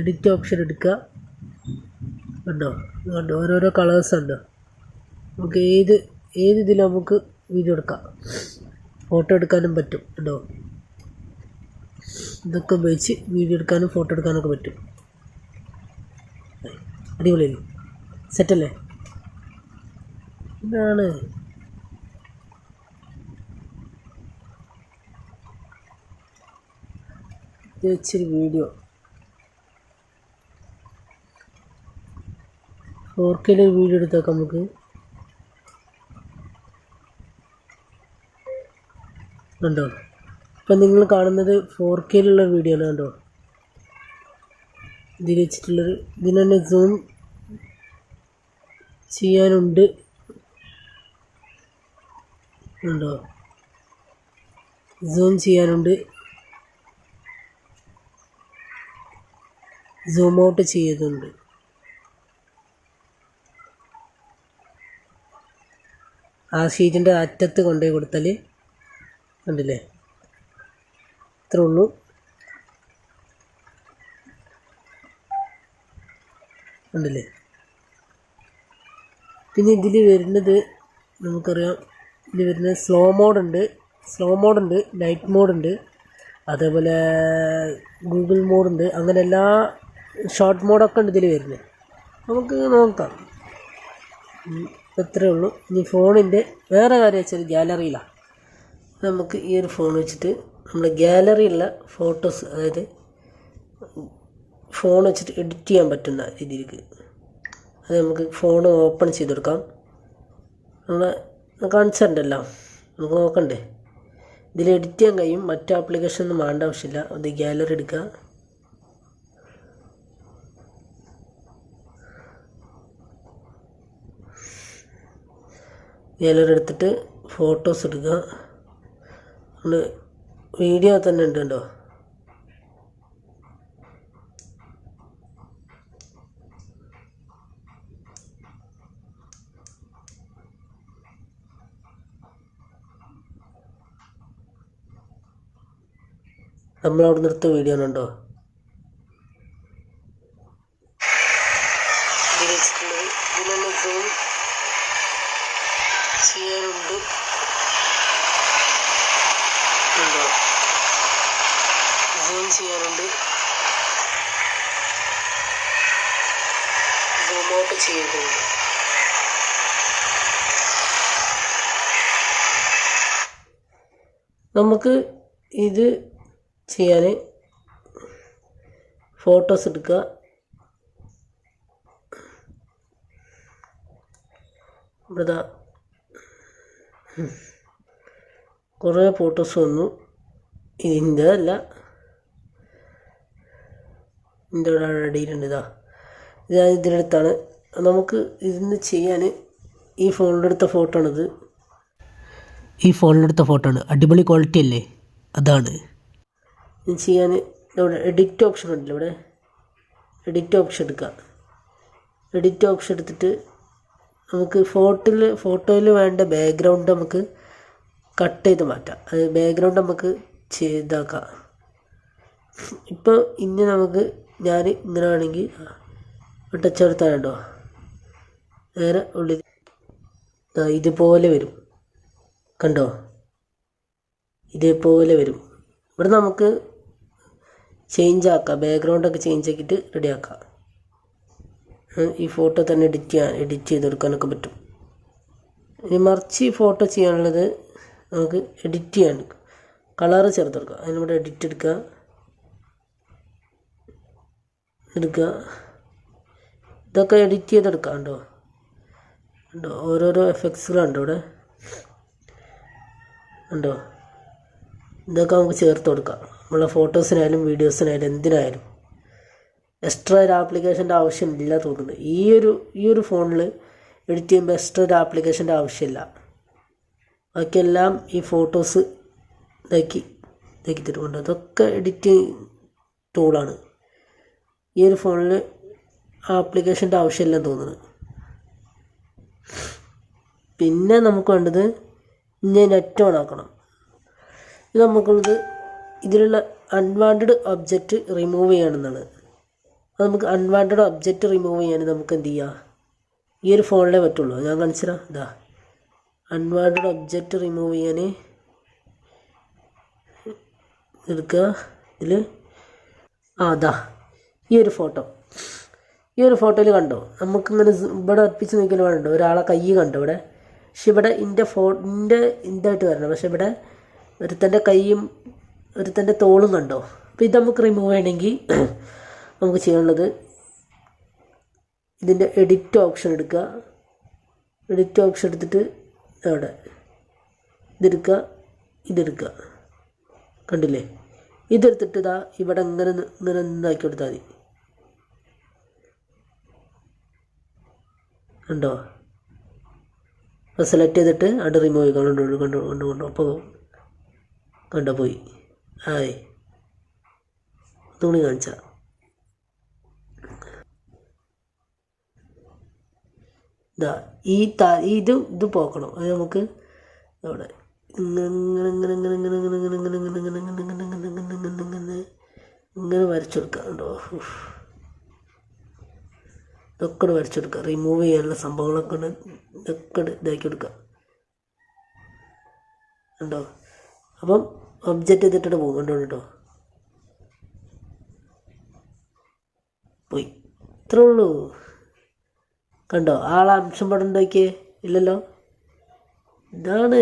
എഡിറ്റ് ഓപ്ഷൻ എടുക്കുക. ഉണ്ടോ, ഓരോരോ കളേഴ്സ് ഉണ്ടോ. നമുക്ക് ഏത് ഇതിൽ നമുക്ക് വീഡിയോ എടുക്കാം, ഫോട്ടോ എടുക്കാനും പറ്റും. ഉണ്ടോ, ഇതൊക്കെ ഉപയോഗിച്ച് വീഡിയോ എടുക്കാനും ഫോട്ടോ എടുക്കാനൊക്കെ പറ്റും. അടിപൊളിയല്ലേ, സെറ്റല്ലേ. ഇതാണ് വെച്ചൊരു വീഡിയോ 4K വീഡിയോ എടുത്തേക്കാം നമുക്ക്. കണ്ടോ, ഇപ്പം നിങ്ങൾ കാണുന്നത് 4K വീഡിയോ ആണ്. കണ്ടോ, ഇതിൽ വെച്ചിട്ടുള്ളൊരു ഇതിന് തന്നെ സൂം ചെയ്യാനുണ്ട്. ഉണ്ടോ, സൂം ചെയ്യാനുണ്ട്, സൂം ഔട്ട് ചെയ്യുന്നുണ്ട്. ആ ഷീറ്റിൻ്റെ അറ്റത്ത് കൊണ്ടുപോയി കൊടുത്താൽ കണ്ടില്ലേ, ഇത്രേ ഉള്ളൂ. കണ്ടില്ലേ. പിന്നെ ഇതിൽ വരുന്നത് നമുക്കറിയാം, ഇതിൽ വരുന്നത് സ്ലോ മോഡുണ്ട്, നൈറ്റ് മോഡുണ്ട്, അതേപോലെ ഗൂഗിൾ മോഡുണ്ട്. അങ്ങനെ എല്ലാ ഷോർട്ട് മോഡൊക്കെ ഉണ്ട് ഇതിൽ വരുന്നത്. നമുക്ക് നോക്കാം. ഇത്രയേ ഉള്ളൂ. ഇനി ഫോണിൻ്റെ വേറെ കാര്യം വെച്ചാൽ ഗാലറിയിലാണ്. നമുക്ക് ഈ ഒരു ഫോൺ വെച്ചിട്ട് നമ്മുടെ ഗാലറിയുള്ള ഫോട്ടോസ്, അതായത് ഫോൺ വെച്ചിട്ട് എഡിറ്റ് ചെയ്യാൻ പറ്റുന്ന രീതിയിലേക്ക് അത് നമുക്ക് ഫോൺ ഓപ്പൺ ചെയ്തെടുക്കാം. നമ്മളെ കാണിച്ചിട്ടുണ്ടല്ലോ, നമുക്ക് നോക്കണ്ടേ. ഇതിൽ എഡിറ്റ് ചെയ്യാൻ കഴിയും, മറ്റു ആപ്ലിക്കേഷൻ ഒന്നും വേണ്ട ആവശ്യമില്ല. അത് ഗാലറി എടുക്കുക, ഗാലറി എടുത്തിട്ട് ഫോട്ടോസ് എടുക്കുക. നമ്മൾ വീഡിയോ തന്നെ ഉണ്ട് കേട്ടോ. നമ്മളവിടെ നിർത്ത വീഡിയോ ഉണ്ടോ ഇതിലെല്ലാം സൂം ചെയ്യാനുണ്ട് ഉണ്ടോ, സൂം ചെയ്യാനുണ്ട്, സൂം ഔട്ട് ചെയ്തിട്ടുണ്ട്. നമുക്ക് ഇത് ചെയ്യാൻ ഫോട്ടോസ് എടുക്കുക, ഇവിടെ കുറേ ഫോട്ടോസ് വന്നു. ഇതിൻ്റെ അല്ല, ഇതിൻ്റെ അടിയിലുണ്ട്. ഞാൻ ഇതിനടുത്താണ്. നമുക്ക് ഇതിന്ന് ചെയ്യാൻ ഈ ഫോണിലെടുത്ത ഫോട്ടോ ആണിത്. ഈ ഫോണിലെടുത്ത ഫോട്ടോ ആണ്, അടിപൊളി ക്വാളിറ്റി അല്ലേ, അതാണ് ചെയ്യാൻ. ഇവിടെ എഡിറ്റ് ഓപ്ഷൻ ഉണ്ടല്ലോ, ഇവിടെ എഡിറ്റ് ഓപ്ഷൻ എടുക്കുക. എഡിറ്റ് ഓപ്ഷൻ എടുത്തിട്ട് നമുക്ക് ഫോട്ടോയിൽ വേണ്ട ബാക്ക്ഗ്രൗണ്ട് നമുക്ക് കട്ട് ചെയ്ത് മാറ്റാം. അത് ബാക്ക്ഗ്രൗണ്ട് നമുക്ക് ചെയ്താക്കാം. ഇപ്പോൾ ഇനി നമുക്ക് ഞാൻ ഇങ്ങനെ ആണെങ്കിൽ ടച്ച് എടുത്താലുണ്ടോ നേരെ ഉള്ളിൽ ഇതുപോലെ വരും, കണ്ടോ, ഇതേപോലെ വരും. ഇവിടെ നമുക്ക് ചേഞ്ച് ആക്കാം, ബാക്ക്ഗ്രൗണ്ടൊക്കെ ചേഞ്ച് ആക്കിയിട്ട് റെഡി ആക്കാം. ഈ ഫോട്ടോ തന്നെ എഡിറ്റ് ചെയ്തെടുക്കാനൊക്കെ പറ്റും. ഇനി മറിച്ച് ഈ ഫോട്ടോ ചെയ്യാനുള്ളത് നമുക്ക് എഡിറ്റ് ചെയ്യാൻ കളറ് ചേർത്തെടുക്കുക. അതിനിവിടെ എഡിറ്റ് എടുക്കുക, ഇതൊക്കെ എഡിറ്റ് ചെയ്തെടുക്കാം. ഉണ്ടോ ഓരോരോ എഫക്ട്സുകളുണ്ടോ ഇവിടെ, ഉണ്ടോ, ഇതൊക്കെ നമുക്ക് ചേർത്ത് കൊടുക്കാം. നമ്മളെ ഫോട്ടോസിനായാലും വീഡിയോസിനായാലും എന്തിനായാലും. എക്സ്ട്രാ ഒരു ആപ്ലിക്കേഷൻ്റെ ആവശ്യമില്ല തോന്നുന്നു. ഈ ഒരു ഫോണിൽ എഡിറ്റ് ചെയ്യുമ്പോൾ എക്സ്ട്രാ ഒരു ആപ്ലിക്കേഷൻ്റെ ആവശ്യമില്ല. ബാക്കിയെല്ലാം ഈ ഫോട്ടോസ് ഇതാക്കി തരുന്നുണ്ട്. അതൊക്കെ എഡിറ്റിംഗ് ടൂളാണ്. ഈ ഒരു ഫോണിൽ ആപ്ലിക്കേഷൻ്റെ ആവശ്യമില്ലെന്ന് തോന്നുന്നു. പിന്നെ നമുക്ക് വേണ്ടത് ഇനി നെറ്റ് ഓൺ ആക്കണം. ഇത് നമുക്കുള്ളത് ഇതിലുള്ള അൺവാണ്ടഡ് ഒബ്ജക്റ്റ് റിമൂവ് ചെയ്യണമെന്നാണ്. അത് നമുക്ക് അൺവാണ്ടഡ് ഒബ്ജക്റ്റ് റിമൂവ് ചെയ്യാൻ നമുക്ക് എന്ത് ചെയ്യുക, ഈ ഒരു ഫോണിലേ പറ്റുള്ളൂ. ഞാൻ കാണിച്ചുതരാം. ഇതാ അൺവാണ്ടഡ് ഒബ്ജക്റ്റ് റിമൂവ് ചെയ്യാൻ എടുക്കുക. ഇതിൽ അതാ ഈ ഒരു ഫോട്ടോയിൽ കണ്ടോ, നമുക്കിങ്ങനെ ഇവിടെ അർപ്പിച്ച് നോക്കിയാൽ വേണ്ടോ ഒരാളെ കൈ കണ്ടോ ഇവിടെ. പക്ഷെ ഇവിടെ എൻ്റെ ഇതായിട്ട് വരണം. പക്ഷെ ഇവിടെ ഒരുത്തൻ്റെ കൈയും ഒരുത്തൻ്റെ തോളും കണ്ടോ. അപ്പോൾ ഇത് നമുക്ക് റിമൂവ് ചെയ്യണമെങ്കിൽ നമുക്ക് ചെയ്യാനുള്ളത് ഇതിൻ്റെ എഡിറ്റ് ഓപ്ഷൻ എടുക്കുക. എഡിറ്റ് ഓപ്ഷൻ എടുത്തിട്ട് അവിടെ ഇതെടുക്കുക, കണ്ടില്ലേ. ഇതെടുത്തിട്ട് ഇതാ ഇവിടെ ഇങ്ങനെ ഇതാക്കി കൊടുത്താൽ മതി. കണ്ടോ, അപ്പോൾ സെലക്ട് ചെയ്തിട്ട് അവിടെ റിമൂവ് കണ്ടു. അപ്പോൾ കണ്ടോ പോയി. ആയി തുണി കാണിച്ച ഇതാ ഇത് പോക്കണം. അത് നമുക്ക് അവിടെ ഇങ്ങനെ വരച്ചു കൊടുക്കുക. കണ്ടോ, ഇതൊക്കെ വരച്ചു കൊടുക്കുക. റിമൂവ് ചെയ്യാനുള്ള സംഭവങ്ങളൊക്കെ ഇതൊക്കെ ഇതാക്കി കൊടുക്കുക. കണ്ടോ, അപ്പം ഒബ്ജക്റ്റ് ചെയ്തിട്ട് പോകും. കണ്ടോ പോയി. ഇത്രേ ഉള്ളൂ. കണ്ടോ, ആളെ അംശം പടം ഉണ്ടാക്കിയേ ഇല്ലല്ലോ. ഇതാണ്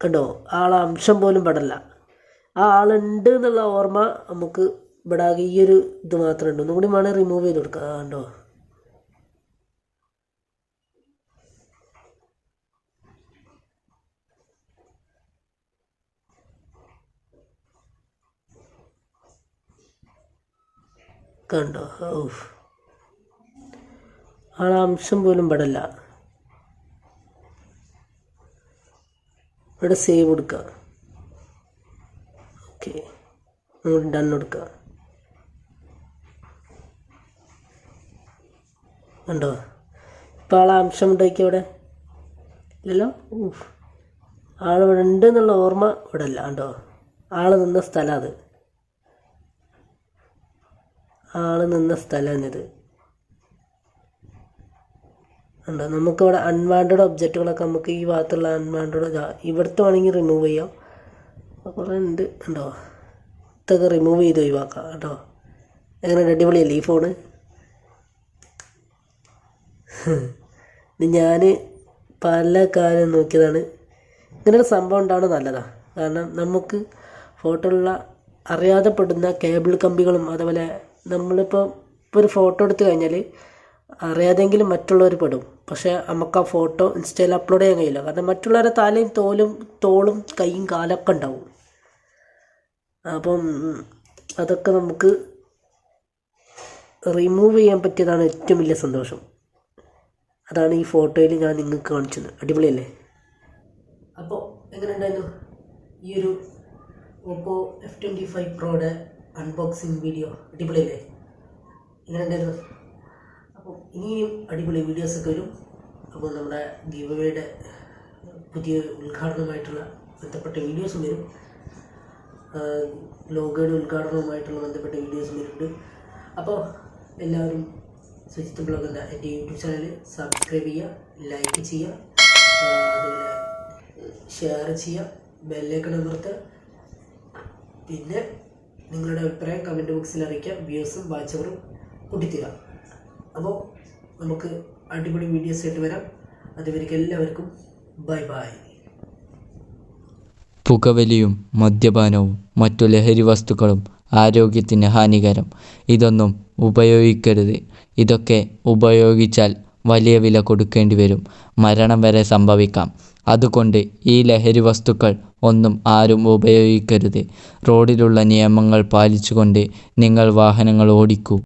കണ്ടോ, ആളെ അംശം പോലും പടല്ല. ആ ആളുണ്ട് എന്നുള്ള ഓർമ്മ നമുക്ക് ഇവിടെ ആകെ ഈ ഒരു ഇത് മാത്രമേ ഉണ്ടോ. ഒന്നും കൂടി വേണമെങ്കിൽ റിമൂവ് ചെയ്ത് കൊടുക്കാം. കണ്ടോ, കണ്ടോ? അംശം പോലും പെടല്ല. ഇവിടെ സേവ് കൊടുക്കുക. ഓക്കെ, നമ്മൾ ഡൺ കൊടുക്കുക. കണ്ടോ? ഇപ്പോൾ അംശം ഉണ്ടാക്കി ഇവിടെ ഇല്ലല്ലോ. ആളിവിടെ ഉണ്ട് എന്നുള്ള ഓർമ്മ ഇവിടെ അല്ല. കണ്ടോ? നിന്ന സ്ഥലം അത്. നിന്ന സ്ഥലമാണിത്. കണ്ടോ? നമുക്കിവിടെ അൺവാണ്ടഡ് ഒബ്ജക്റ്റുകളൊക്കെ നമുക്ക് ഈ ഭാഗത്തുള്ള അൺവാണ്ടഡ് ഇവിടുത്തെ വേണമെങ്കിൽ റിമൂവ് ചെയ്യാം. കുറേ ഉണ്ട്. കണ്ടോ? ഇതൊക്കെ റിമൂവ് ചെയ്ത് ഒഴിവാക്കാം. കേട്ടോ? എങ്ങനെ അടിപൊളിയല്ലേ ഈ ഫോണ്? ഞാൻ പല കാര്യം നോക്കിയതാണ്. ഇങ്ങനൊരു സംഭവം ഉണ്ടാവുന്നത് നല്ലതാണ്. കാരണം നമുക്ക് ഫോട്ടോയിലുള്ള അറിയാതെ പെടുന്ന കേബിൾ കമ്പികളും അതുപോലെ നമ്മളിപ്പോൾ ഒരു ഫോട്ടോ എടുത്തു കഴിഞ്ഞാൽ അറിയാതെങ്കിലും മറ്റുള്ളവർ പെടും. പക്ഷേ നമുക്ക് ആ ഫോട്ടോ ഇൻസ്റ്റയിൽ അപ്ലോഡ് ചെയ്യാൻ കഴിയില്ല. കാരണം മറ്റുള്ളവരുടെ തലയും തോളും കൈയും കാലൊക്കെ ഉണ്ടാവും. അപ്പം അതൊക്കെ നമുക്ക് റിമൂവ് ചെയ്യാൻ പറ്റിയതാണ് ഏറ്റവും വലിയ സന്തോഷം. അതാണ് ഈ ഫോട്ടോയിൽ ഞാൻ നിങ്ങൾക്ക് കാണിച്ചത്. അടിപൊളിയല്ലേ? അപ്പോൾ എങ്ങനെ ഉണ്ടായിരുന്നു ഈ ഒരു ഓപ്പോ F25 Proയുടെ അൺബോക്സിങ് വീഡിയോ? അടിപൊളിയല്ലേ? എങ്ങനെ ഉണ്ടായിരുന്നു? അപ്പോൾ ഇനിയും അടിപൊളി വീഡിയോസൊക്കെ വരും. അപ്പോൾ നമ്മുടെ ഗിവ് അവേയുടെ പുതിയ ഉദ്ഘാടനവുമായിട്ടുള്ള ബന്ധപ്പെട്ട വീഡിയോസും വരും. ലോഗോയുടെ ഉദ്ഘാടനവുമായിട്ടുള്ള ബന്ധപ്പെട്ട വീഡിയോസും വരുന്നുണ്ട്. അപ്പോൾ എല്ലാവരും സുജിത്ത് ബ്ലോഗ് എന്ന എൻ്റെ യൂട്യൂബ് ചാനൽ സബ്സ്ക്രൈബ് ചെയ്യുക, ലൈക്ക് ചെയ്യുക, അതുപോലെ ഷെയർ ചെയ്യുക, ബെല്ലൈക്കൺ അമർത്തുക. പിന്നെ നിങ്ങളുടെ അഭിപ്രായം കമൻറ്റ് ബോക്സിൽ അറിയിക്കുക. വ്യൂസും വാച്ചവറും കൂട്ടിത്തരാം. അപ്പോൾ നമുക്ക് അടിപൊളി വീഡിയോസ് ആയിട്ട് വരാം. അതുവരെയ്ക്ക് എല്ലാവർക്കും ബൈ ബൈ. പുകവലിയും മദ്യപാനവും മറ്റു ലഹരി വസ്തുക്കളും ആരോഗ്യത്തിന് ഹാനികരം. ഇതൊന്നും ഉപയോഗിക്കരുത്. ഇതൊക്കെ ഉപയോഗിച്ചാൽ വലിയ വില കൊടുക്കേണ്ടി വരും. മരണം വരെ സംഭവിക്കാം. അതുകൊണ്ട് ഈ ലഹരി വസ്തുക്കൾ ഒന്നും ആരും ഉപയോഗിക്കരുത്. റോഡിലുള്ള നിയമങ്ങൾ പാലിച്ചുകൊണ്ട് നിങ്ങൾ വാഹനങ്ങൾ ഓടിക്കൂ.